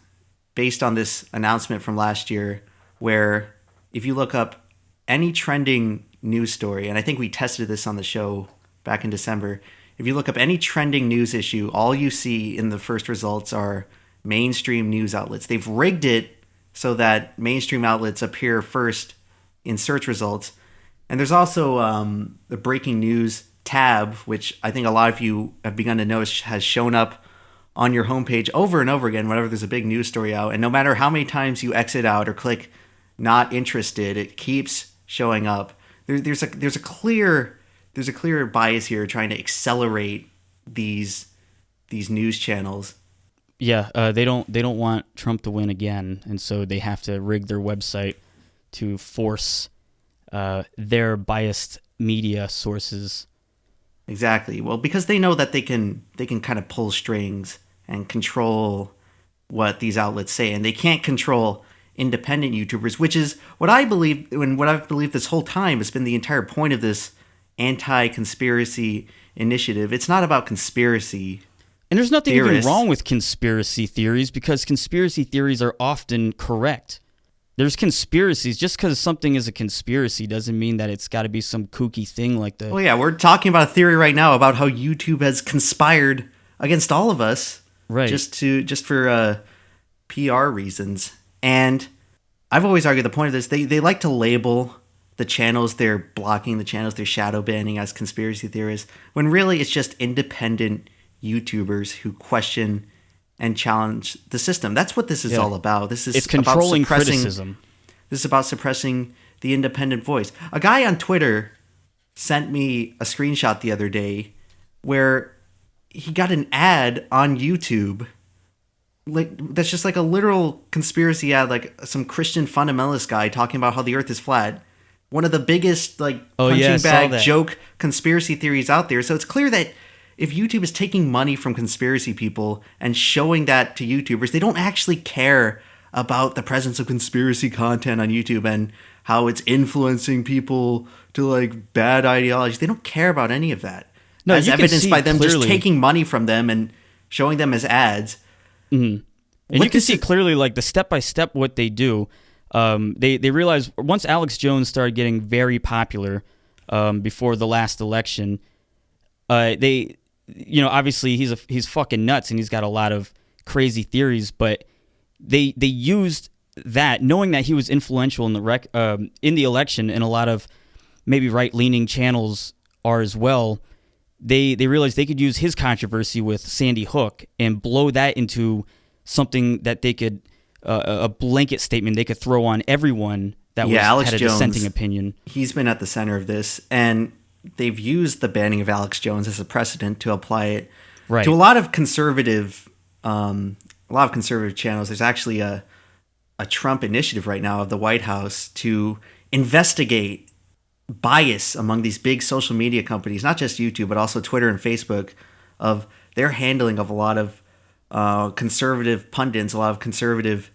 based on this announcement from last year, where if you look up any trending news story, and I think we tested this on the show back in December, if you look up any trending news issue, all you see in the first results are mainstream news outlets. They've rigged it so that mainstream outlets appear first in search results. And there's also the breaking news tab, which I think a lot of you have begun to notice has shown up on your homepage over and over again whenever there's a big news story out. And no matter how many times you exit out or click not interested, it keeps showing up. There's a clear bias here trying to accelerate these news channels. Yeah, they don't want Trump to win again, and so they have to rig their website to force their biased media sources. Exactly. Well, because they know that they can kind of pull strings and control what these outlets say, and they can't control independent YouTubers, which is what I believe, and what I've believed this whole time has been the entire point of this AntiConspiracy Initiative. It's not about conspiracy. And there's nothing theorists. even wrong with conspiracy theories, because conspiracy theories are often correct. There's conspiracies. Just because something is a conspiracy doesn't mean that it's got to be some kooky thing like the... Well, yeah, we're talking about a theory right now about how YouTube has conspired against all of us, Right. just for PR reasons. And I've always argued the point of this, they like to label the channels they're blocking, the channels they're shadow banning as conspiracy theorists, when really it's just independent YouTubers who question and challenge the system. That's what this is all about. It's controlling criticism. This is about suppressing the independent voice. A guy on Twitter sent me a screenshot the other day where he got an ad on YouTube, like that's just like a literal conspiracy ad, like some Christian fundamentalist guy talking about how the earth is flat. One of the biggest punching bag joke conspiracy theories out there. So it's clear that if YouTube is taking money from conspiracy people and showing that to YouTubers, they don't actually care about the presence of conspiracy content on YouTube and how it's influencing people to like bad ideologies. They don't care about any of that. No, as you can evidenced see by them clearly. just taking money from them and showing them as ads. And you can see clearly, like, the step-by-step what they do. They realized once Alex Jones started getting very popular before the last election, obviously he's fucking nuts and he's got a lot of crazy theories, but they used that, knowing that he was influential in the election, and a lot of maybe right-leaning channels are as well. they realized they could use his controversy with Sandy Hook and blow that into something that they could a blanket statement they could throw on everyone that Alex had a Jones, dissenting opinion. He's been at the center of this, and they've used the banning of Alex Jones as a precedent to apply it to a lot of conservative channels. There's actually a Trump initiative right now of the White House to investigate bias among these big social media companies, not just YouTube, but also Twitter and Facebook, of their handling of a lot of conservative pundits, a lot of conservative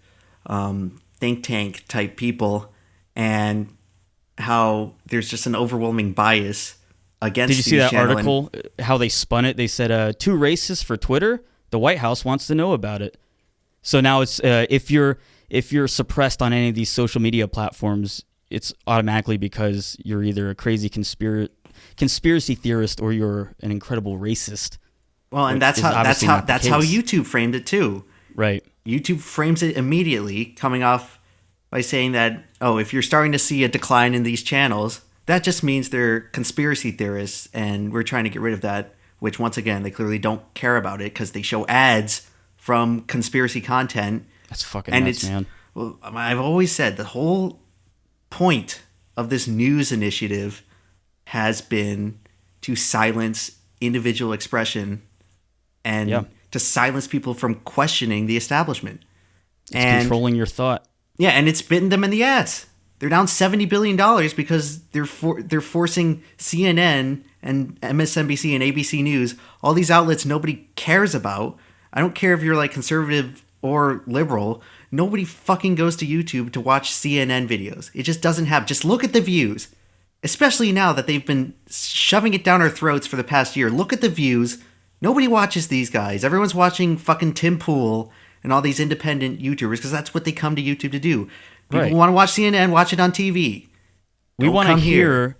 think tank type people, and how there's just an overwhelming bias against. Did you see that article? How they spun it? They said, "Too racist for Twitter. The White House wants to know about it." So now it's if you're suppressed on any of these social media platforms, it's automatically because you're either a crazy conspiracy theorist or you're an incredible racist. Well, and that's how YouTube framed it too. Right. YouTube frames it immediately, coming off by saying that, oh, if you're starting to see a decline in these channels, that just means they're conspiracy theorists, and we're trying to get rid of that, which, once again, they clearly don't care about it because they show ads from conspiracy content. That's fucking nuts, man. Well, I've always said the whole point of this news initiative has been to silence individual expression and to silence people from questioning the establishment. It's controlling your thought. Yeah, and it's bitten them in the ass. They're down $70 billion because they're forcing CNN and MSNBC and ABC News, all these outlets nobody cares about. I don't care if you're like conservative or liberal. Nobody fucking goes to YouTube to watch CNN videos. It just doesn't have. Just look at the views. Especially now that they've been shoving it down our throats for the past year. Look at the views. Nobody watches these guys. Everyone's watching fucking Tim Pool and all these independent YouTubers because that's what they come to YouTube to do. People want to watch CNN, watch it on TV. We want to hear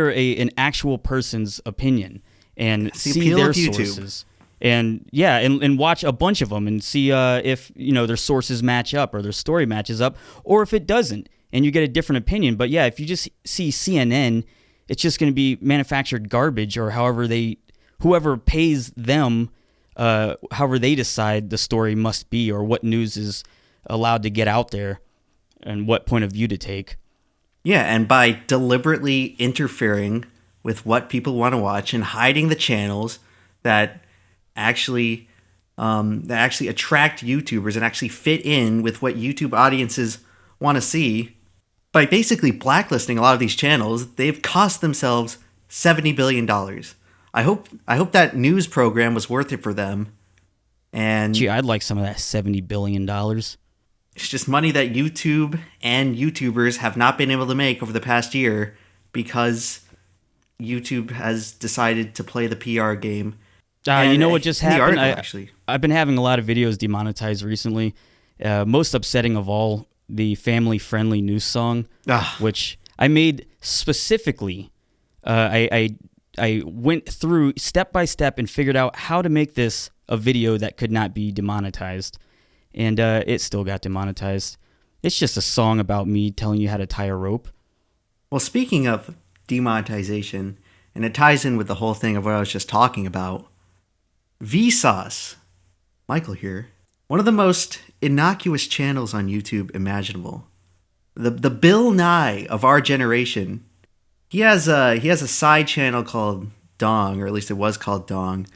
an actual person's opinion and see their sources. And and watch a bunch of them and see if their sources match up or their story matches up, or if it doesn't, and you get a different opinion. But if you just see CNN, it's just going to be manufactured garbage, or whoever pays them, however they decide the story must be, or what news is allowed to get out there, and what point of view to take. Yeah, and by deliberately interfering with what people want to watch and hiding the channels that actually attract YouTubers and actually fit in with what YouTube audiences want to see, by basically blacklisting a lot of these channels, they've cost themselves $70 billion. I hope that news program was worth it for them. And gee, I'd like some of that $70 billion. It's just money that YouTube and YouTubers have not been able to make over the past year because YouTube has decided to play the PR game. You know what just happened? I've been having a lot of videos demonetized recently. Most upsetting of all, the family-friendly news song, which I made specifically. I went through step by step and figured out how to make this a video that could not be demonetized, and it still got demonetized. It's just a song about me telling you how to tie a rope. Well, speaking of demonetization, and it ties in with the whole thing of what I was just talking about, Vsauce, Michael here, one of the most innocuous channels on YouTube imaginable. The Bill Nye of our generation. He has a side channel called Dong, or at least it was called Dong,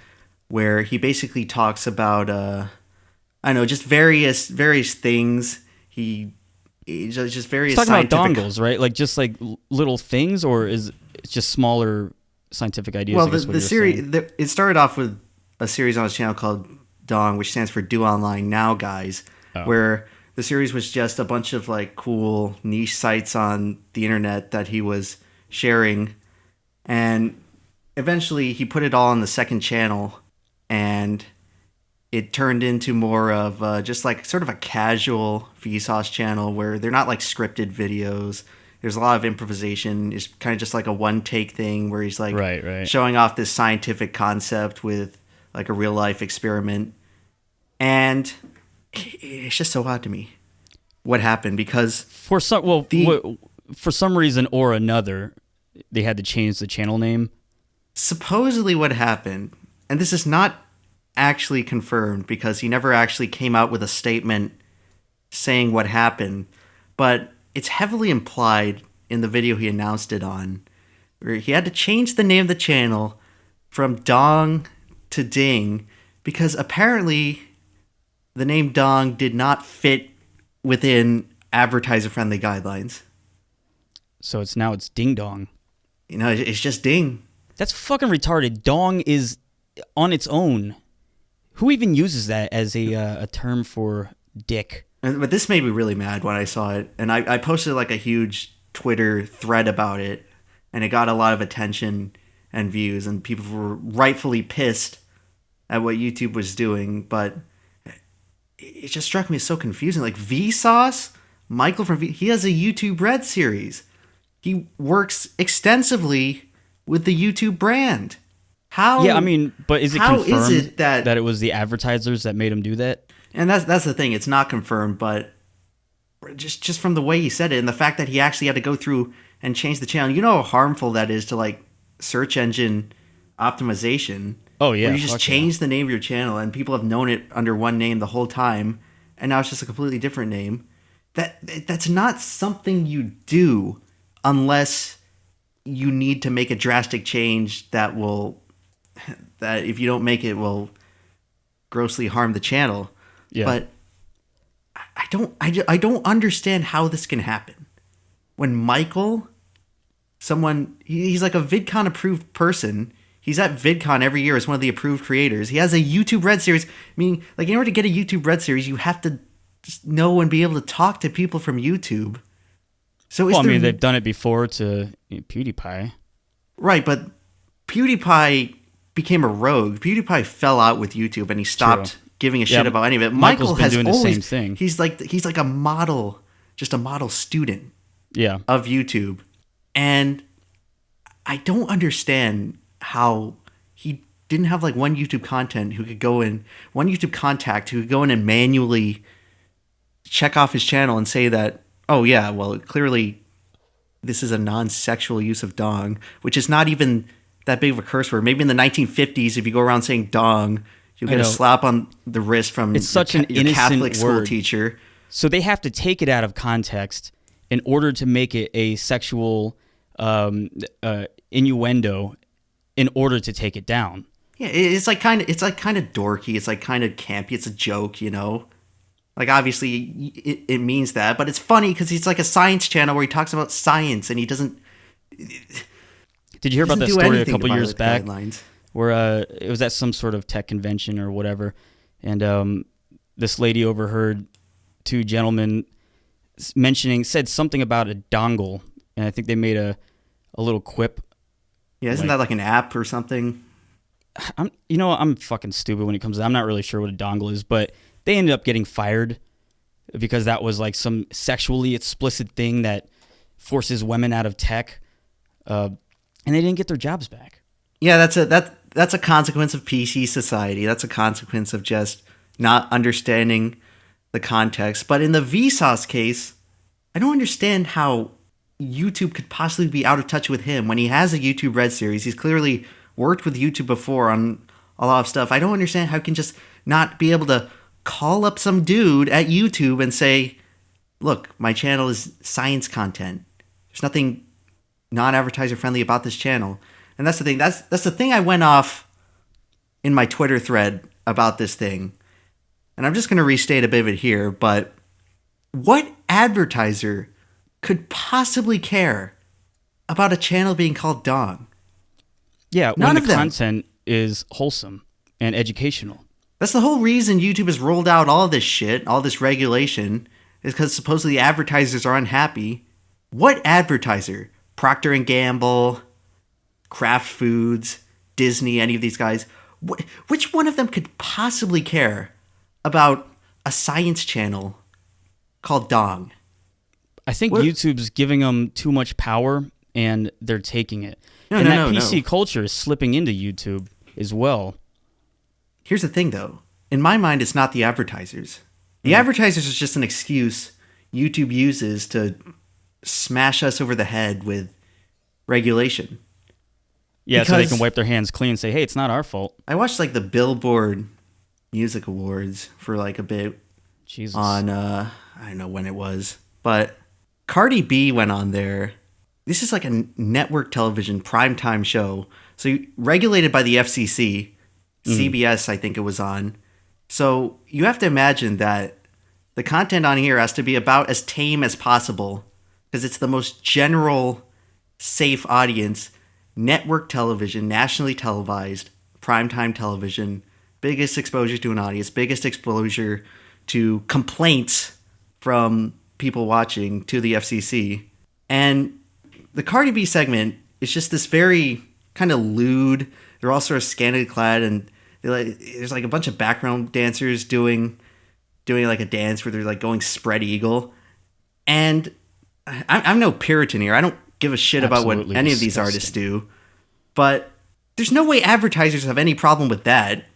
where he basically talks about just various things. He just various. He's talking about dongles, right? Like just like little things, or is it just smaller scientific ideas? Well, the series it started off with a series on his channel called Dong, which stands for Do Online Now Guys, where the series was just a bunch of like cool niche sites on the internet that he was sharing, and eventually he put it all on the second channel, and it turned into more of just like sort of a casual Vsauce channel where they're not like scripted videos. There's a lot of improvisation. It's kind of just like a one take thing where he's like showing off this scientific concept with like a real life experiment. And it's just so odd to me what happened, because for some reason or another, they had to change the channel name. supposedly what happened, and this is not actually confirmed because he never actually came out with a statement saying what happened, but it's heavily implied in the video he announced it on, where he had to change the name of the channel from Dong to Ding because apparently the name Dong did not fit within advertiser-friendly guidelines. So it's Ding Dong. You know, it's just Ding. That's fucking retarded. Dong is on its own. Who even uses that as a term for dick? But this made me really mad when I saw it, and I posted like a huge Twitter thread about it, and it got a lot of attention and views, and people were rightfully pissed at what YouTube was doing, but it just struck me as so confusing. Like Vsauce, Michael from he has a YouTube Red series. He works extensively with the YouTube brand. How? Yeah, I mean, but is it confirmed that it was the advertisers that made him do that? And that's the thing. It's not confirmed, but just from the way he said it and the fact that he actually had to go through and change the channel. You know how harmful that is to like search engine optimization. Oh yeah, where you just change the name of your channel and people have known it under one name the whole time, and now it's just a completely different name. That's not something you do unless you need to make a drastic change that if you don't make it will grossly harm the channel. Yeah. But I don't understand how this can happen. When Michael, he's like a VidCon approved person. He's at VidCon every year as one of the approved creators. He has a YouTube Red series. Meaning, like, in order to get a YouTube Red series, you have to just know and be able to talk to people from YouTube. So, well, I mean, they've done it before to PewDiePie. Right, but PewDiePie became a rogue. PewDiePie fell out with YouTube, and he stopped giving a shit about any of it. Michael's been doing the same thing. He's like a model, just a model student. Yeah. Of YouTube, and I don't understand how he didn't have like one YouTube contact who could go in and manually check off his channel and say that, oh yeah, well clearly this is a non-sexual use of dong, which is not even that big of a curse word. Maybe in the 1950s, if you go around saying dong, you'll get a slap on the wrist from it's such an your innocent Catholic school word. teacher. So they have to take it out of context in order to make it a sexual innuendo in order to take it down. Yeah, it's like kind of dorky. It's like kind of campy. It's a joke, you know. Like obviously it means that, but it's funny because he's like a science channel where he talks about science and he doesn't. Did you hear about that story a couple years back? Guidelines. Where it was at some sort of tech convention or whatever, and this lady overheard two gentlemen said something about a dongle, and I think they made a little quip. Yeah, isn't that like an app or something? I'm fucking stupid when it comes to that. I'm not really sure what a dongle is, but they ended up getting fired because that was like some sexually explicit thing that forces women out of tech, and they didn't get their jobs back. Yeah, that's a consequence of PC society. That's a consequence of just not understanding the context. But in the Vsauce case, I don't understand how YouTube could possibly be out of touch with him when he has a YouTube Red series. He's clearly worked with YouTube before on a lot of stuff. I don't understand how he can just not be able to call up some dude at YouTube and say, look, my channel is science content. There's nothing non-advertiser friendly about this channel. And that's the thing. That's the thing I went off in my Twitter thread about this thing. And I'm just going to restate a bit of it here, but what advertiser could possibly care about a channel being called Dong? Yeah, None when of the them. content is wholesome and educational. That's the whole reason YouTube has rolled out all this shit, all this regulation, is because supposedly advertisers are unhappy. What advertiser? Procter & Gamble, Kraft Foods, Disney, any of these guys, which one of them could possibly care about a science channel called Dong? I think YouTube's giving them too much power, and they're taking it. PC culture is slipping into YouTube as well. Here's the thing, though. In my mind, it's not the advertisers. The advertisers is just an excuse YouTube uses to smash us over the head with regulation. Yeah, so they can wipe their hands clean and say, hey, it's not our fault. I watched like the Billboard Music Awards for like a bit. Jesus. On, I don't know when it was, but Cardi B went on there. This is like a network television primetime show. So regulated by the FCC, CBS, I think it was on. So you have to imagine that the content on here has to be about as tame as possible because it's the most general, safe audience. Network television, nationally televised, primetime television, biggest exposure to an audience, biggest exposure to complaints from people watching to the FCC. And the Cardi B segment is just this very kind of lewd. They're all sort of scantily clad, and there's like a bunch of background dancers doing like a dance where they're like going spread eagle. And I'm no Puritan here. I don't give a shit about what any of these artists do. But there's no way advertisers have any problem with that.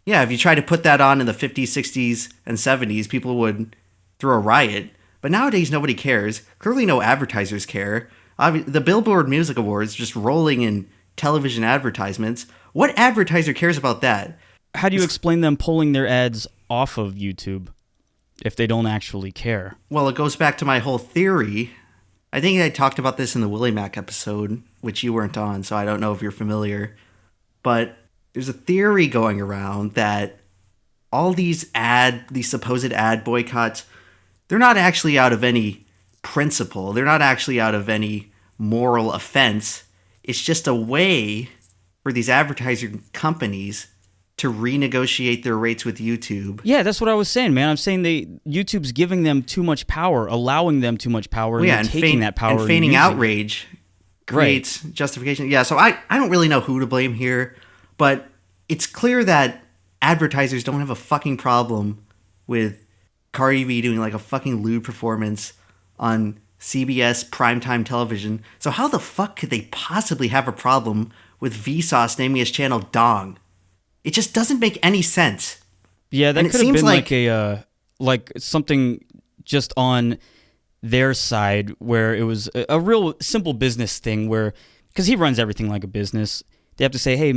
Yeah, if you try to put that on in the 50s, 60s, and 70s, people would throw a riot. But nowadays, nobody cares. Clearly, no advertisers care. The Billboard Music Awards just rolling in television advertisements. What advertiser cares about that? How do you explain them pulling their ads off of YouTube if they don't actually care? Well, it goes back to my whole theory. I think I talked about this in the Willie Mac episode, which you weren't on, so I don't know if you're familiar. But there's a theory going around that all these supposed ad boycotts, they're not actually out of any principle. They're not actually out of any moral offense. It's just a way for these advertising companies to renegotiate their rates with YouTube. Yeah, that's what I was saying, man. I'm saying YouTube's giving them too much power, allowing them too much power, and taking that power and feigning outrage creates justification. Yeah, so I don't really know who to blame here, but it's clear that advertisers don't have a fucking problem with Cardi B doing like a fucking lewd performance on CBS primetime television. So how the fuck could they possibly have a problem with Vsauce naming his channel Dong? It just doesn't make any sense. Yeah, that could have been like something just on their side where it was a real simple business thing where, because he runs everything like a business, they have to say, hey,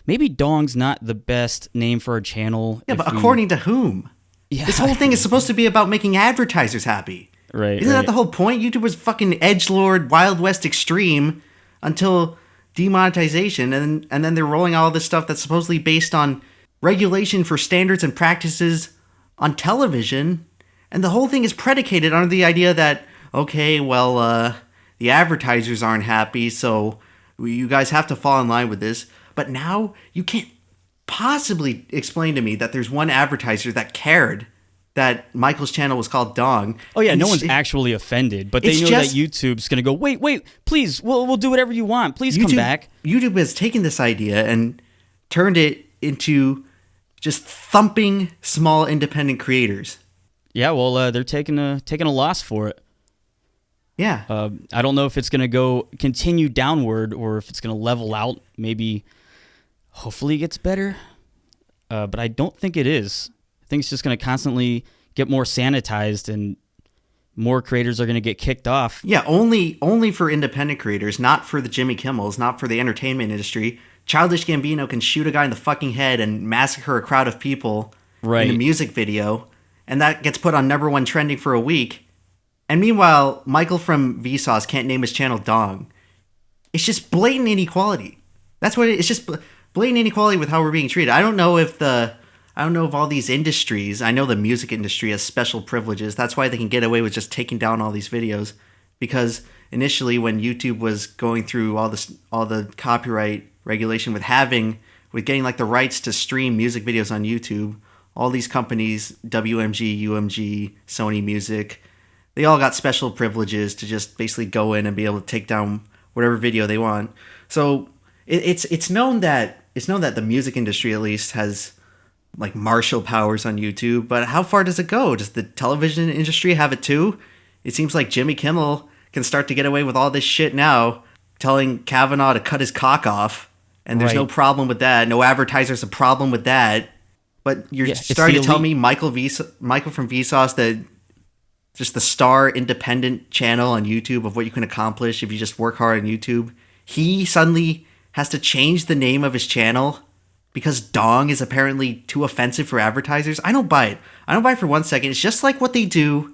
maybe Dong's not the best name for a channel. Yeah, but according to whom? Yeah. This whole thing is supposed to be about making advertisers happy. Right. Isn't that the whole point? YouTube was fucking edgelord, Wild West extreme until demonetization, and then they're rolling all this stuff that's supposedly based on regulation for standards and practices on television, and the whole thing is predicated on the idea that, okay, well, the advertisers aren't happy, so you guys have to fall in line with this. But now you can't possibly explain to me that there's one advertiser that cared that Michael's channel was called Dong. Oh yeah, no one's actually offended, but they know that YouTube's going to go, wait, please, we'll do whatever you want. Please come back. YouTube has taken this idea and turned it into just thumping small independent creators. Yeah, well, they're taking a loss for it. Yeah. I don't know if it's going to continue downward or if it's going to level out. Maybe, hopefully it gets better. But I don't think it is. I think it's just going to constantly get more sanitized and more creators are going to get kicked off. Yeah, only for independent creators, not for the Jimmy Kimmels, not for the entertainment industry. Childish Gambino can shoot a guy in the fucking head and massacre a crowd of people in a music video, and that gets put on #1 trending for a week. And meanwhile, Michael from Vsauce can't name his channel Dong. It's just blatant inequality. That's what it's just blatant inequality with how we're being treated. I don't know if all these industries, I know the music industry has special privileges. That's why they can get away with just taking down all these videos. Because initially when YouTube was going through all the copyright regulation with getting like the rights to stream music videos on YouTube, all these companies, WMG, UMG, Sony Music, they all got special privileges to just basically go in and be able to take down whatever video they want. So it's known that the music industry at least has like martial powers on YouTube, but how far does it go? Does the television industry have it too? It seems like Jimmy Kimmel can start to get away with all this shit now, telling Kavanaugh to cut his cock off, and there's no problem with that. No advertiser's a problem with that. But you're starting to tell me Michael from Vsauce, that just the star independent channel on YouTube of what you can accomplish if you just work hard on YouTube, he suddenly has to change the name of his channel because dong is apparently too offensive for advertisers. I don't buy it. I don't buy it for 1 second. It's just like what they do.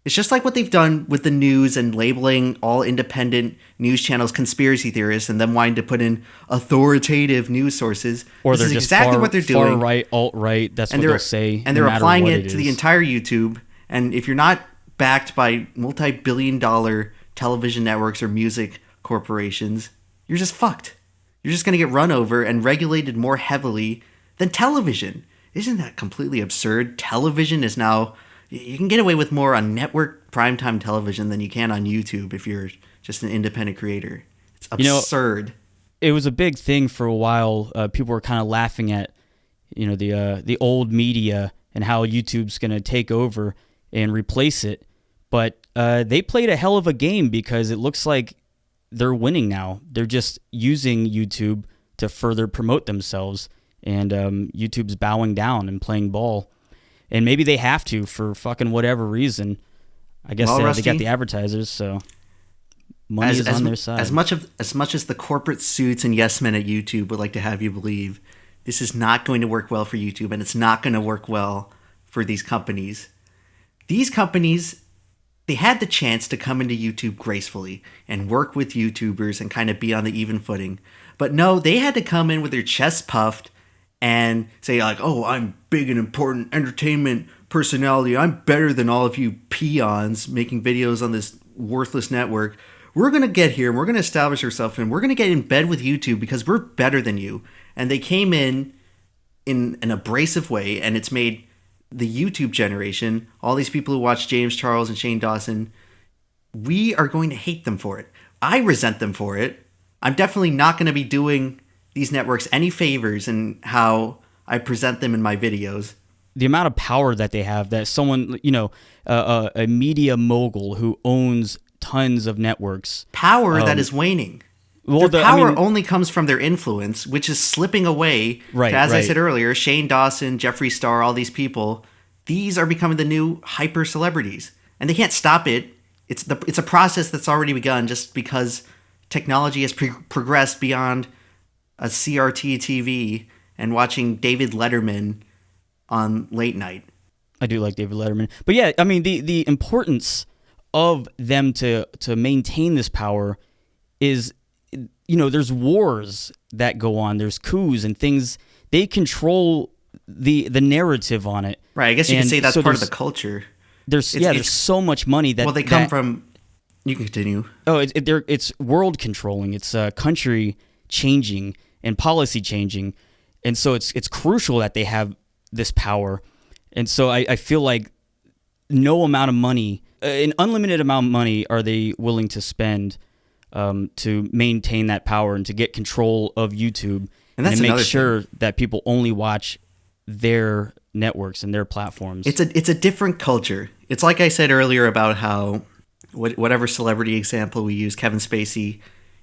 It's just like what they've done with the news and labeling all independent news channels conspiracy theorists and them wanting to put in authoritative news sources. Or this they're is just exactly what they're doing. Far right, alt right. That's what they'll say. And they're applying it to the entire YouTube. And if you're not backed by multi-billion-dollar television networks or music corporations, you're just fucked. You're just going to get run over and regulated more heavily than television. Isn't that completely absurd? Television is now... You can get away with more on network primetime television than you can on YouTube if you're just an independent creator. It's absurd. It was a big thing for a while. People were kind of laughing at, the old media and how YouTube's going to take over and replace it. But they played a hell of a game because it looks like they're winning now. They're just using YouTube to further promote themselves, and YouTube's bowing down and playing ball. And maybe they have to for fucking whatever reason. I guess they got the advertisers, so money is on their side. As much as the corporate suits and yes men at YouTube would like to have you believe, this is not going to work well for YouTube, and it's not going to work well for these companies. These companies, they had the chance to come into YouTube gracefully and work with YouTubers and kind of be on the even footing. But no, they had to come in with their chests puffed and say like, oh, I'm big and important entertainment personality. I'm better than all of you peons making videos on this worthless network. We're going to get here and we're going to establish ourselves and we're going to get in bed with YouTube because we're better than you. And they came in an abrasive way, and it's made the YouTube generation, all these people who watch James Charles and Shane Dawson, we are going to hate them for it. I resent them for it. I'm definitely not going to be doing these networks any favors in how I present them in my videos. The amount of power that they have, that someone, a media mogul who owns tons of networks. Power that is waning. Well, their power only comes from their influence, which is slipping away. Right, as I said earlier, Shane Dawson, Jeffree Star, all these people, these are becoming the new hyper celebrities. And they can't stop it. It's a process that's already begun just because technology has progressed beyond a CRT TV and watching David Letterman on late night. I do like David Letterman. But yeah, I mean, the importance of them to maintain this power is, there's wars that go on. There's coups and things. They control the narrative on it. Right. I guess you could say that's part of the culture. There's so much money that... Well, they come from... You can continue. Oh, it's world controlling. It's country changing and policy changing. And so it's crucial that they have this power. And so I feel like no amount of money, an unlimited amount of money are they willing to spend to maintain that power and to get control of YouTube and to make sure that people only watch their networks and their platforms. It's a different culture. It's like I said earlier about how whatever celebrity example we use, Kevin Spacey,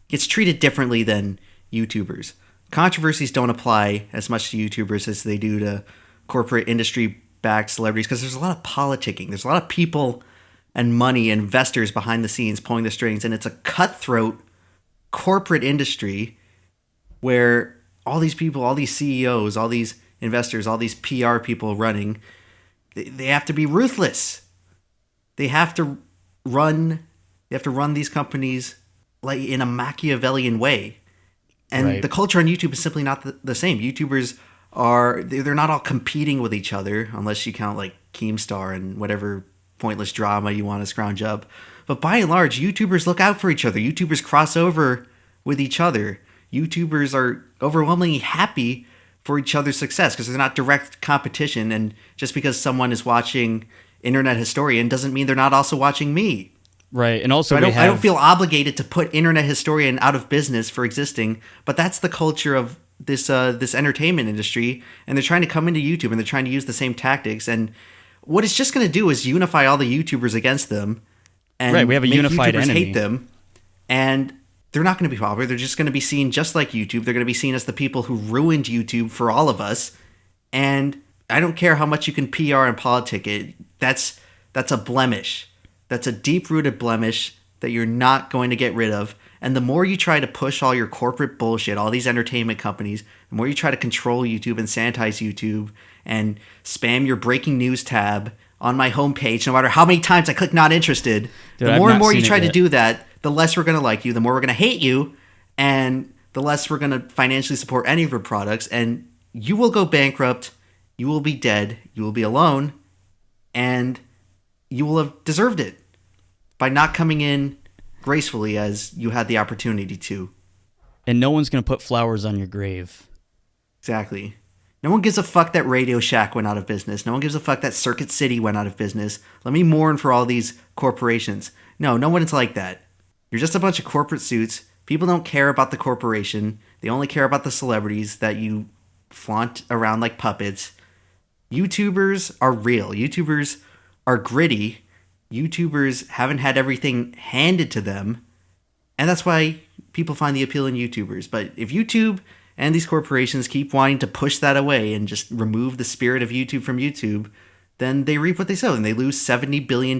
gets treated differently than YouTubers. Controversies don't apply as much to YouTubers as they do to corporate industry-backed celebrities because there's a lot of politicking. There's a lot of people and money, investors behind the scenes pulling the strings, and it's a cutthroat corporate industry where all these people, all these CEOs, all these investors, all these PR people running, they have to be ruthless. They have to run these companies like in a Machiavellian way. And the culture on YouTube is simply not the same. YouTubers they're not all competing with each other, unless you count like Keemstar and whatever pointless drama you want to scrounge up. But by and large, YouTubers look out for each other. YouTubers cross over with each other. YouTubers are overwhelmingly happy for each other's success because they're not direct competition. And just because someone is watching Internet Historian doesn't mean they're not also watching me. Right, and also so I don't feel obligated to put Internet Historian out of business for existing, but that's the culture of this entertainment industry, and they're trying to come into YouTube and they're trying to use the same tactics. And what it's just going to do is unify all the YouTubers against them, and we have a unified enemy. Hate them, and they're not going to be popular. They're just going to be seen just like YouTube. They're going to be seen as the people who ruined YouTube for all of us. And I don't care how much you can PR and politic it. That's a blemish. That's a deep-rooted blemish that you're not going to get rid of. And the more you try to push all your corporate bullshit, all these entertainment companies, the more you try to control YouTube and sanitize YouTube and spam your breaking news tab on my homepage, no matter how many times I click not interested, Dude, the I've more and not more you seen it try to yet. do that, the less we're going to like you, the more we're going to hate you, and the less we're going to financially support any of your products. And you will go bankrupt, you will be dead, you will be alone, and you will have deserved it by not coming in gracefully as you had the opportunity to. And no one's going to put flowers on your grave. Exactly. No one gives a fuck that Radio Shack went out of business. No one gives a fuck that Circuit City went out of business. Let me mourn for all these corporations. No one's like that. You're just a bunch of corporate suits. People don't care about the corporation. They only care about the celebrities that you flaunt around like puppets. YouTubers are real. YouTubers are gritty. YouTubers haven't had everything handed to them. And that's why people find the appeal in YouTubers. But if YouTube and these corporations keep wanting to push that away and just remove the spirit of YouTube from YouTube, then they reap what they sow and they lose $70 billion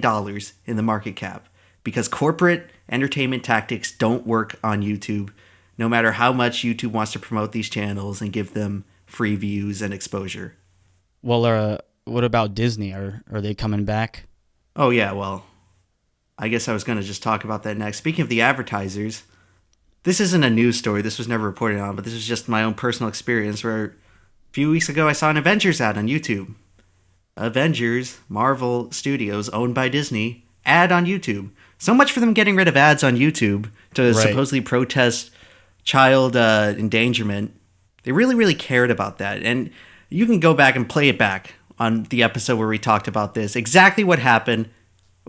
in the market cap. Because corporate entertainment tactics don't work on YouTube, no matter how much YouTube wants to promote these channels and give them free views and exposure. Well, what about Disney? Are they coming back? Oh, yeah, well, I guess I was going to just talk about that next. Speaking of the advertisers, this isn't a news story. This was never reported on, but this is just my own personal experience where a few weeks ago I saw an Avengers ad on YouTube. Avengers, Marvel Studios, owned by Disney, ad on YouTube. So much for them getting rid of ads on YouTube to Right. supposedly protest child endangerment. They really, really cared about that. And you can go back and play it back on the episode where we talked about this. Exactly what happened,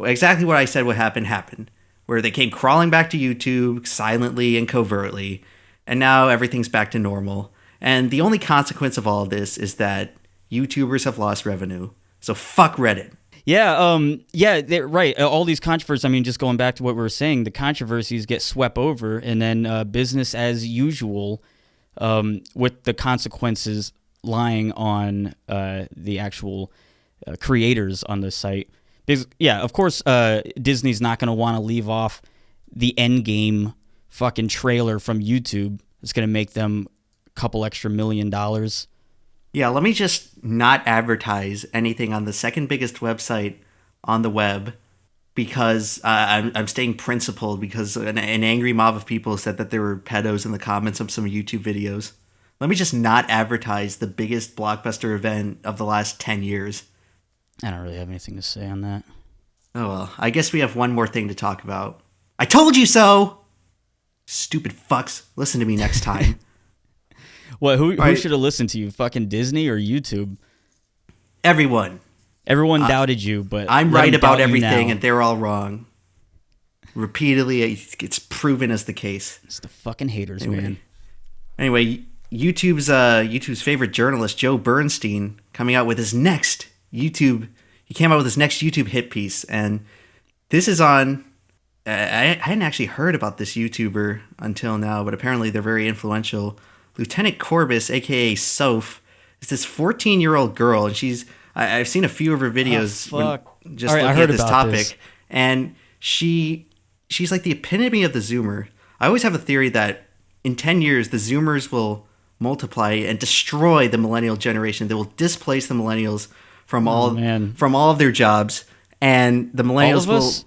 exactly what I said would happen, happened. Where they came crawling back to YouTube silently and covertly. And now everything's back to normal. And the only consequence of all of this is that YouTubers have lost revenue. So fuck Reddit. Yeah, they're right. All these controversies, I mean, just going back to what we were saying, the controversies get swept over and then business as usual with the consequences lying on the actual creators on the site. Because, yeah, of course, Disney's not going to want to leave off the Endgame fucking trailer from YouTube. It's going to make them a couple extra $1 million. Yeah, let me just not advertise anything on the second biggest website on the web because I'm staying principled because an angry mob of people said that there were pedos in the comments of some YouTube videos. Let me just not advertise the biggest blockbuster event of the last 10 years. I don't really have anything to say on that. Oh well, I guess we have one more thing to talk about. I told you so! Stupid fucks. Listen to me next time. What? Who right. should have listened to you? Fucking Disney or YouTube? Everyone. Everyone doubted you, but I'm let right them about doubt you everything now. and they're all wrong. Repeatedly, it's proven as the case. It's the fucking haters, man. Anyway, YouTube's favorite journalist, Joe Bernstein, coming out with his next YouTube. He came out with his next YouTube hit piece, and this is on. I hadn't actually heard about this YouTuber until now, but apparently they're very influential. Lieutenant Corbis, aka Soph, is this 14-year-old girl, and I've seen a few of her videos just All right, I looking heard at this about topic, this. and she's like the epitome of the Zoomer. I always have a theory that in 10 years the Zoomers will multiply and destroy the millennial generation. They will displace the millennials from all of their jobs, and the millennials All of us?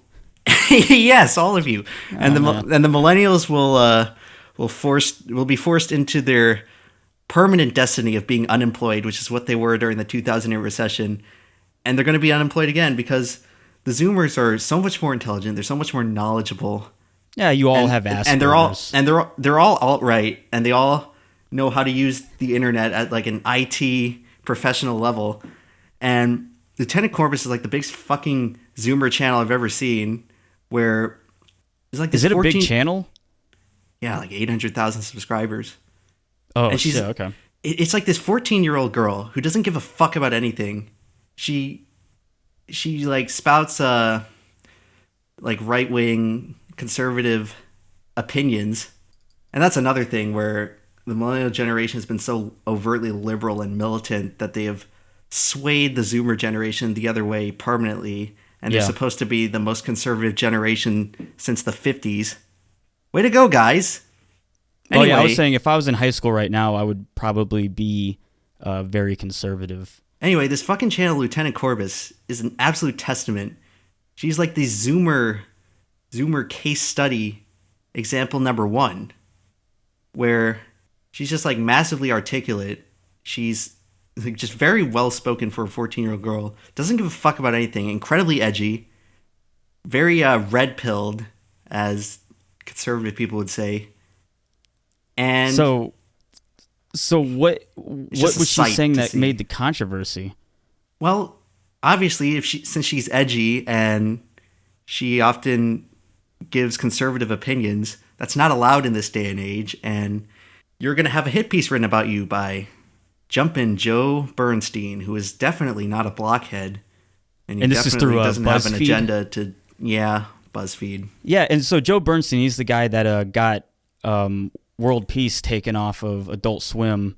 yes, all of you, and the man. millennials will be forced into their permanent destiny of being unemployed, which is what they were during the 2008 recession, and they're going to be unemployed again because the Zoomers are so much more intelligent. They're so much more knowledgeable. Yeah, you all have Asperger's. and they're all alt-right, and they all know how to use the internet at like an IT professional level. And Lieutenant Corbis is like the biggest fucking Zoomer channel I've ever seen. Where it's like this Is it a big channel? Yeah, like 800,000 subscribers. Oh, and she's shit, okay. It's like this 14-year-old girl who doesn't give a fuck about anything. She like spouts like right-wing conservative opinions. And that's another thing where the millennial generation has been so overtly liberal and militant that they have swayed the Zoomer generation the other way permanently. And they're supposed to be the most conservative generation since the 50s. Way to go, guys. Anyway, I was saying if I was in high school right now, I would probably be very conservative. Anyway, this fucking channel, Lieutenant Corbus, is an absolute testament. She's like the Zoomer case study example number 1, where she's just like massively articulate. She's like just very well spoken for a 14-year-old girl. Doesn't give a fuck about anything. Incredibly edgy. Very red-pilled, as conservative people would say. And so what was she saying that made the controversy? Well, obviously, since she's edgy and she often gives conservative opinions, that's not allowed in this day and age. And you're going to have a hit piece written about you by Jumpin' Joe Bernstein, who is definitely not a blockhead. And this is through doesn't BuzzFeed? have an agenda to, BuzzFeed. Yeah, and so Joe Bernstein, he's the guy that got World Peace taken off of Adult Swim.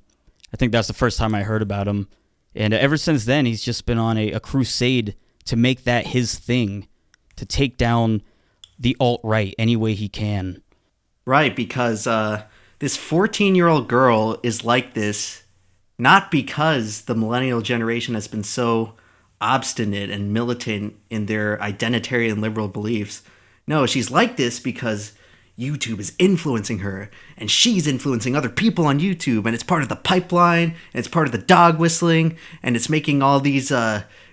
I think that's the first time I heard about him. And ever since then, he's just been on a crusade to make that his thing, to take down the alt-right any way he can. Right, because this 14-year-old girl is like this, not because the millennial generation has been so obstinate and militant in their identitarian liberal beliefs. No, she's like this because YouTube is influencing her, and she's influencing other people on YouTube, and it's part of the pipeline, and it's part of the dog whistling, and it's making all these,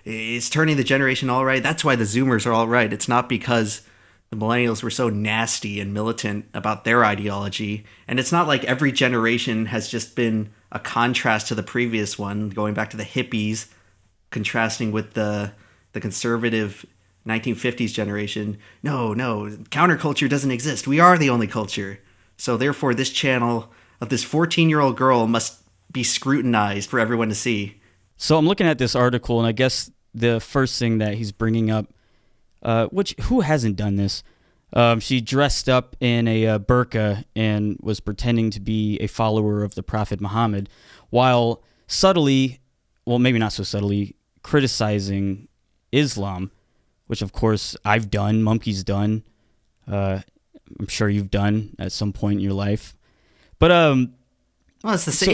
it's turning the generation all right. That's why the Zoomers are all right. It's not because the millennials were so nasty and militant about their ideology, and it's not like every generation has just been a contrast to the previous one, going back to the hippies, contrasting with the conservative 1950s generation. No, counterculture doesn't exist. We are the only culture. So therefore, this channel of this 14-year-old girl must be scrutinized for everyone to see. So I'm looking at this article, and I guess the first thing that he's bringing up, who hasn't done this? She dressed up in a burqa and was pretending to be a follower of the Prophet Muhammad, while subtly, well, maybe not so subtly, criticizing Islam, which of course I've done, Mumkey's done, I'm sure you've done at some point in your life. But well, it's the same.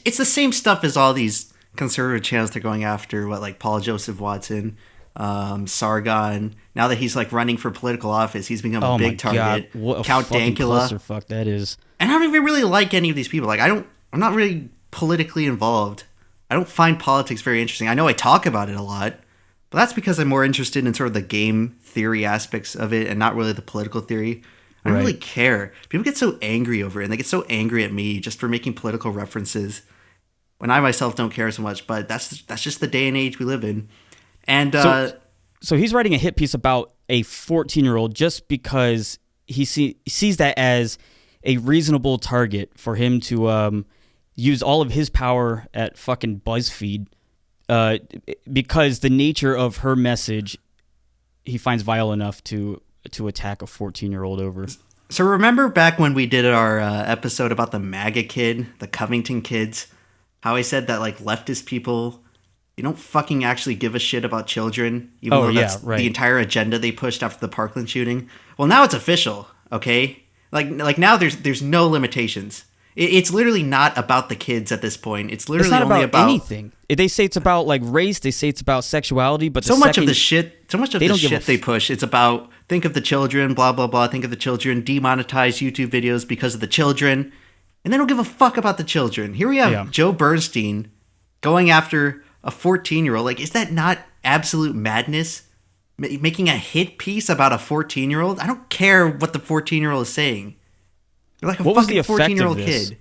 It's the same stuff as all these conservative channels they're going after. What, like Paul Joseph Watson, Sargon. Now that he's like running for political office, he's become a big target. What Count a fucking Dankula. clusterfuck that is. And I don't even really like any of these people. Like I'm not really politically involved. I don't find politics very interesting. I know I talk about it a lot, but that's because I'm more interested in sort of the game theory aspects of it and not really the political theory. I don't really care. People get so angry over it, and they get so angry at me just for making political references when I myself don't care so much. But that's just the day and age we live in. And so he's writing a hit piece about a 14-year-old just because he sees that as a reasonable target for him to use all of his power at fucking BuzzFeed. Because the nature of her message, he finds vile enough to attack a 14-year-old over. So remember back when we did our episode about the MAGA kid, the Covington kids, how I said that like leftist people, you don't fucking actually give a shit about children, even though that's the entire agenda they pushed after the Parkland shooting. Well, now it's official, okay? Like now there's no limitations. It's literally not about the kids at this point. It's literally not only about anything. They say it's about like race. They say it's about sexuality. But so much of the shit they push, it's about think of the children, blah blah blah. Think of the children. Demonetize YouTube videos because of the children, and they don't give a fuck about the children. Here we have Joe Bernstein going after a 14-year-old. Like, is that not absolute madness? Making a hit piece about a 14-year-old. I don't care what the 14-year-old is saying. You're like a fucking 14-year-old kid.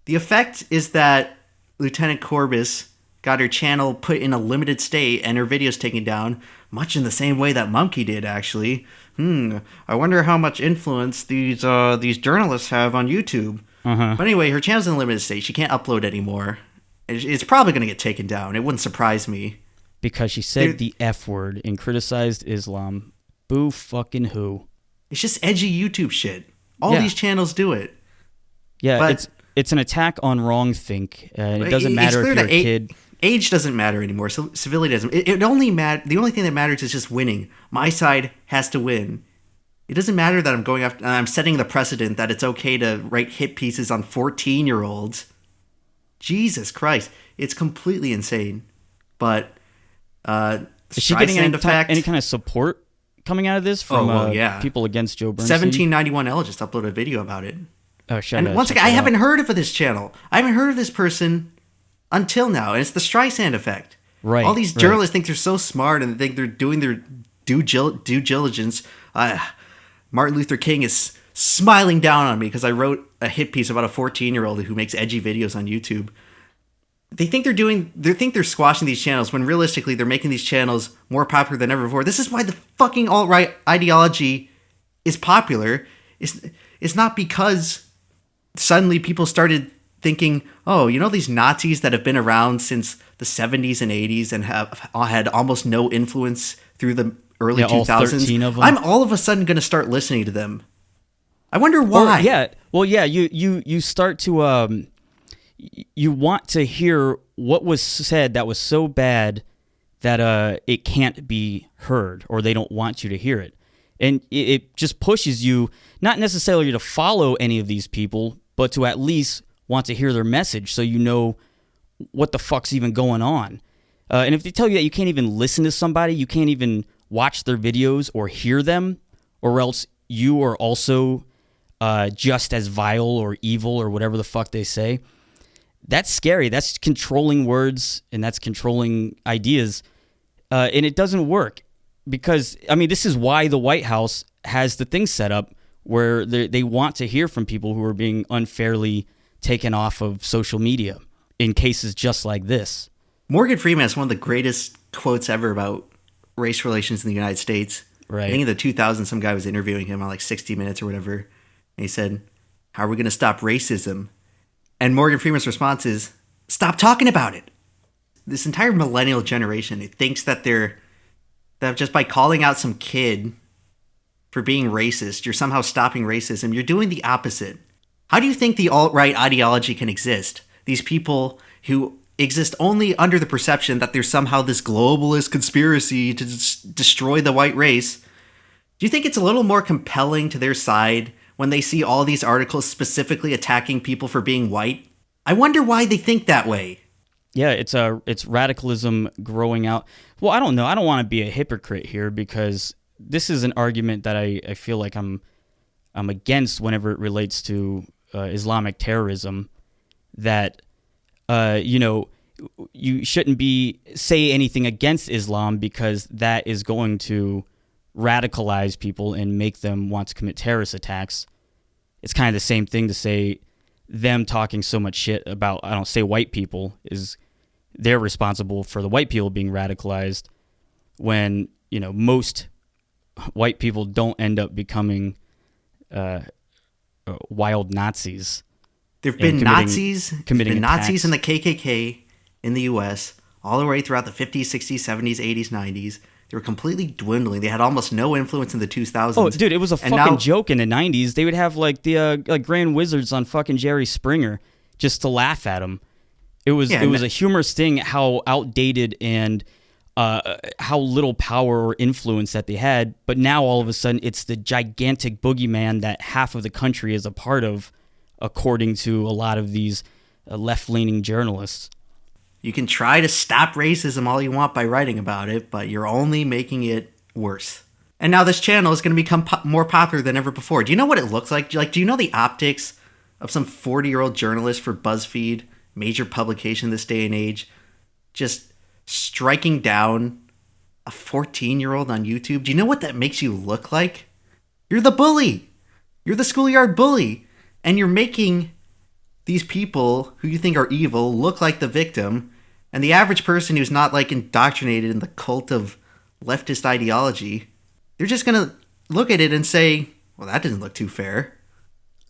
The effect is that Lieutenant Corbus got her channel put in a limited state and her videos taken down, much in the same way that Mumkey did, actually. I wonder how much influence these journalists have on YouTube. But anyway, her channel's in a limited state. She can't upload anymore. It's probably going to get taken down. It wouldn't surprise me. Because she said the F word and criticized Islam. Boo fucking who. It's just edgy YouTube shit. All these channels do it. Yeah, but it's an attack on wrongthink. It doesn't matter if you're a kid. Age doesn't matter anymore. So civility doesn't. The only thing that matters is just winning. My side has to win. It doesn't matter that I'm going after. I'm setting the precedent that it's okay to write hit pieces on 14-year-olds. Jesus Christ, it's completely insane. But is she getting any kind of support coming out of this from people against Joe Bernstein? 1791L just uploaded a video about it. Oh, and once again, I haven't heard of this channel. I haven't heard of this person until now, and it's the Streisand effect. Right. All these journalists think they're so smart and they think they're doing their due diligence. Martin Luther King is smiling down on me because I wrote a hit piece about a 14-year-old who makes edgy videos on YouTube. They think they're squashing these channels when realistically they're making these channels more popular than ever before. This is why the fucking alt-right ideology is popular. It's not because suddenly people started thinking, oh, you know, these Nazis that have been around since the 70s and 80s and have had almost no influence through the early 2000s. All 13 of them. I'm all of a sudden going to start listening to them. I wonder why. You start to you want to hear what was said that was so bad that it can't be heard, or they don't want you to hear it. And it just pushes you, not necessarily to follow any of these people, but to at least want to hear their message so you know what the fuck's even going on. And if they tell you that you can't even listen to somebody, you can't even watch their videos or hear them, or else you are also just as vile or evil or whatever the fuck they say, that's scary. That's controlling words and that's controlling ideas. And it doesn't work because, I mean, this is why the White House has the thing set up where they want to hear from people who are being unfairly taken off of social media in cases just like this. Morgan Freeman has one of the greatest quotes ever about race relations in the United States. Right. I think in the 2000s, some guy was interviewing him on like 60 Minutes or whatever. And he said, how are we going to stop racism? And Morgan Freeman's response is, stop talking about it. This entire millennial generation, it thinks that that just by calling out some kid for being racist, you're somehow stopping racism. You're doing the opposite. How do you think the alt-right ideology can exist? These people who exist only under the perception that there's somehow this globalist conspiracy to destroy the white race. Do you think it's a little more compelling to their side when they see all these articles specifically attacking people for being white? I wonder why they think that way. Yeah, it's radicalism growing out. Well, I don't know. I don't want to be a hypocrite here because this is an argument that I feel like I'm against whenever it relates to Islamic terrorism. That you shouldn't say anything against Islam because that is going to radicalize people and make them want to commit terrorist attacks. It's kind of the same thing to say them talking so much shit about, I don't say white people, is they're responsible for the white people being radicalized when, most white people don't end up becoming wild Nazis. There've been Nazis in the KKK in the U.S. all the way throughout the 50s, 60s, 70s, 80s, 90s. They were completely dwindling. They had almost no influence in the 2000s. Oh, dude, it was a fucking joke in the 90s. They would have like the Grand Wizards on fucking Jerry Springer just to laugh at them. It was a humorous thing how outdated and how little power or influence that they had. But now all of a sudden it's the gigantic boogeyman that half of the country is a part of, according to a lot of these left-leaning journalists. You can try to stop racism all you want by writing about it, but you're only making it worse. And now this channel is going to become more popular than ever before. Do you know what it looks like? Do you know the optics of some 40-year-old journalist for BuzzFeed, major publication this day and age, just striking down a 14-year-old on YouTube? Do you know what that makes you look like? You're the bully. You're the schoolyard bully. And you're making these people who you think are evil look like the victim. And the average person who's not like indoctrinated in the cult of leftist ideology, they're just going to look at it and say, well, that doesn't look too fair.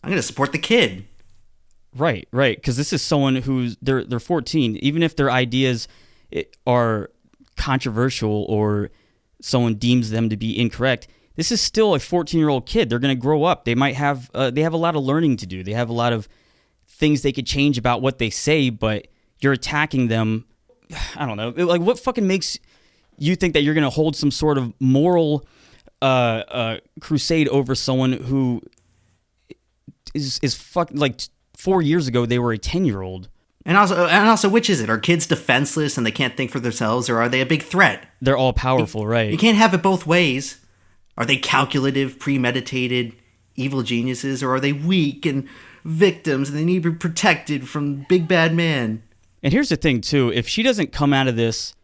I'm going to support the kid. Right. Because this is someone who's, they're 14. Even if their ideas are controversial or someone deems them to be incorrect, this is still a 14-year-old kid. They're going to grow up. They might have, they have a lot of learning to do. They have a lot of things they could change about what they say, but you're attacking them. I don't know. Like, what fucking makes you think that you're going to hold some sort of moral crusade over someone who is fucking like 4 years ago they were a 10-year-old. And also, which is it? Are kids defenseless and they can't think for themselves, or are they a big threat? They're all powerful, right? You can't have it both ways. Are they calculative, premeditated, evil geniuses, or are they weak and victims and they need to be protected from big bad man? And here's the thing, too. If she doesn't come out of this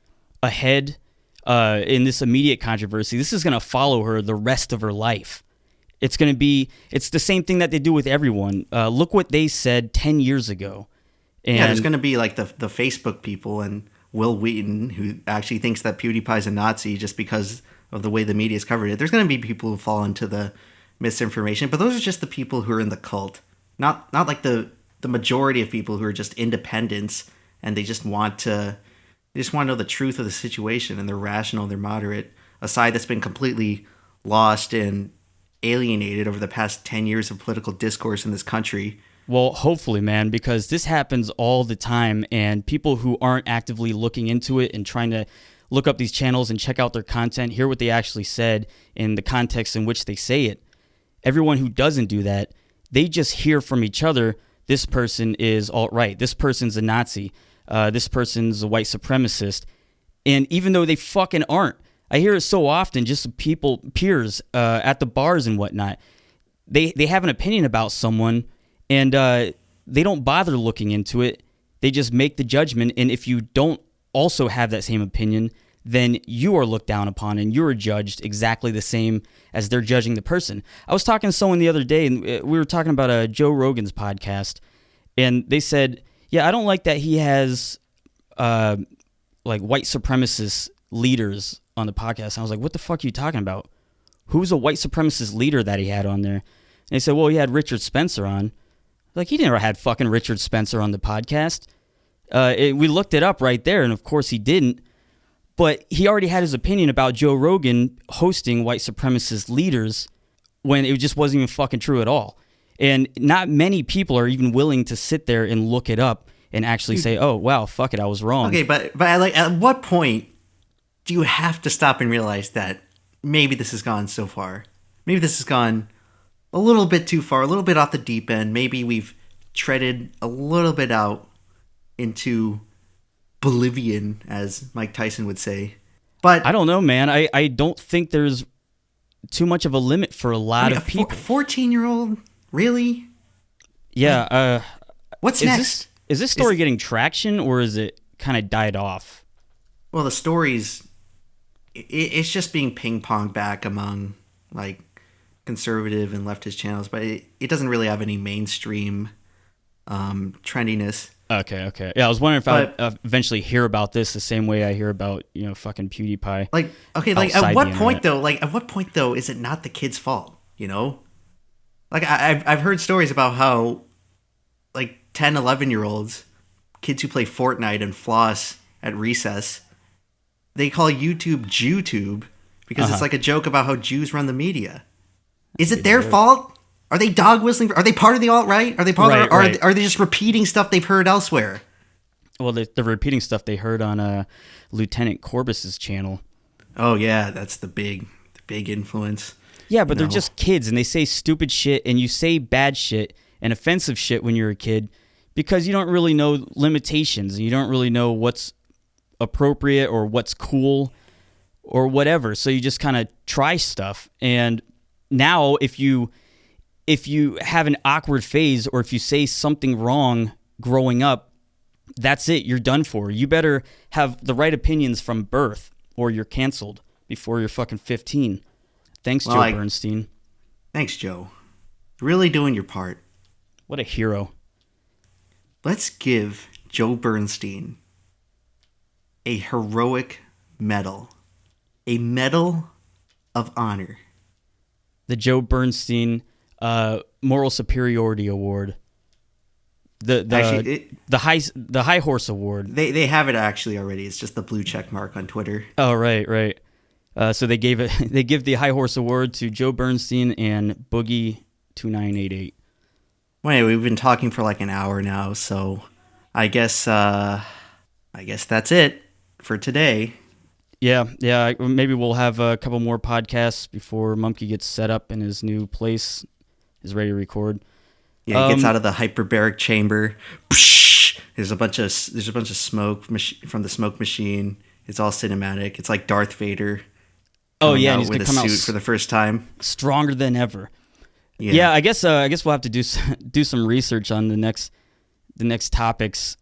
ahead in this immediate controversy, this is going to follow her the rest of her life. It's the same thing that they do with everyone. Look what they said 10 years ago. And yeah, there's going to be like the Facebook people and Will Wheaton, who actually thinks that PewDiePie's a Nazi just because of the way the media's covered it. There's going to be people who fall into the misinformation, but those are just the people who are in the cult. Not like the majority of people who are just independents and they just want to know the truth of the situation, and they're rational, they're moderate. A side that's been completely lost and alienated over the past 10 years of political discourse in this country. Well, hopefully, man, because this happens all the time, and people who aren't actively looking into it and trying to look up these channels and check out their content, hear what they actually said in the context in which they say it. Everyone who doesn't do that, they just hear from each other, this person is alt-right, this person's a Nazi, this person's a white supremacist, and even though they fucking aren't, I hear it so often, just peers at the bars and whatnot, they have an opinion about someone, and they don't bother looking into it. They just make the judgment, and if you don't also have that same opinion, then you are looked down upon, and you are judged exactly the same as they're judging the person. I was talking to someone the other day, and we were talking about Joe Rogan's podcast, and they said, yeah, I don't like that he has like white supremacist leaders on the podcast. And I was like, what the fuck are you talking about? Who's a white supremacist leader that he had on there? And they said, well, he had Richard Spencer on. Like, he never had fucking Richard Spencer on the podcast. We looked it up right there, and of course he didn't. But he already had his opinion about Joe Rogan hosting white supremacist leaders when it just wasn't even fucking true at all. And not many people are even willing to sit there and look it up and actually say, oh, wow, fuck it, I was wrong. Okay, but like, at what point do you have to stop and realize that maybe this has gone so far? Maybe this has gone a little bit too far, a little bit off the deep end. Maybe we've treaded a little bit out into Bolivian, as Mike Tyson would say. But I don't know, man. I don't think there's too much of a limit for a lot of people. 14-year-old? Really? Yeah. What's next? Is this story getting traction, or is it kind of died off? Well, the story's... It's just being ping-ponged back among, like, conservative and leftist channels, but it doesn't really have any mainstream trendiness. Okay. Yeah, I was wondering if I eventually hear about this the same way I hear about, fucking PewDiePie. Like, okay, like, at what point, though, is it not the kid's fault, you know? Like, I've heard stories about how, like, 10, 11-year-olds, kids who play Fortnite and floss at recess, they call YouTube Jewtube because it's like a joke about how Jews run the media. Is it their fault? Are they dog whistling? Are they part of the alt-right? Are they part of, are they just repeating stuff they've heard elsewhere? Well, they're repeating stuff they heard on Lieutenant Corbus's channel. Oh yeah, that's the big influence. Yeah, but they're just kids, and they say stupid shit, and you say bad shit and offensive shit when you're a kid because you don't really know limitations, and you don't really know what's appropriate or what's cool or whatever. So you just kind of try stuff. And now if you have an awkward phase, or if you say something wrong growing up, that's it. You're done for. You better have the right opinions from birth, or you're canceled before you're fucking 15. Thanks, Joe Bernstein. Thanks, Joe. Really doing your part. What a hero. Let's give Joe Bernstein a heroic medal. A Medal of Honor. The Joe Bernstein Moral Superiority Award. The High Horse Award. They have it actually already. It's just the blue check mark on Twitter. Oh, right. So they give the High Horse Award to Joe Bernstein and Boogie 2988. Well, anyway, we've been talking for like an hour now, so I guess that's it for today. Yeah. Maybe we'll have a couple more podcasts before Mumkey gets set up in his new place, is ready to record. Yeah, he gets out of the hyperbaric chamber. Psh! There's a bunch of smoke from the smoke machine. It's all cinematic. It's like Darth Vader. Oh yeah, out and he's with gonna a come out suit for the first time. stronger than ever. Yeah, I guess we'll have to do some research on the next topics.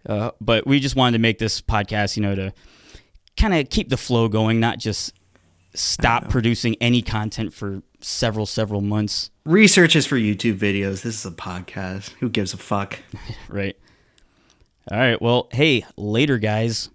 But we just wanted to make this podcast, to kind of keep the flow going, not just stop producing any content for several months. Research is for YouTube videos. This is a podcast. Who gives a fuck? Right. All right. Well, hey, later, guys.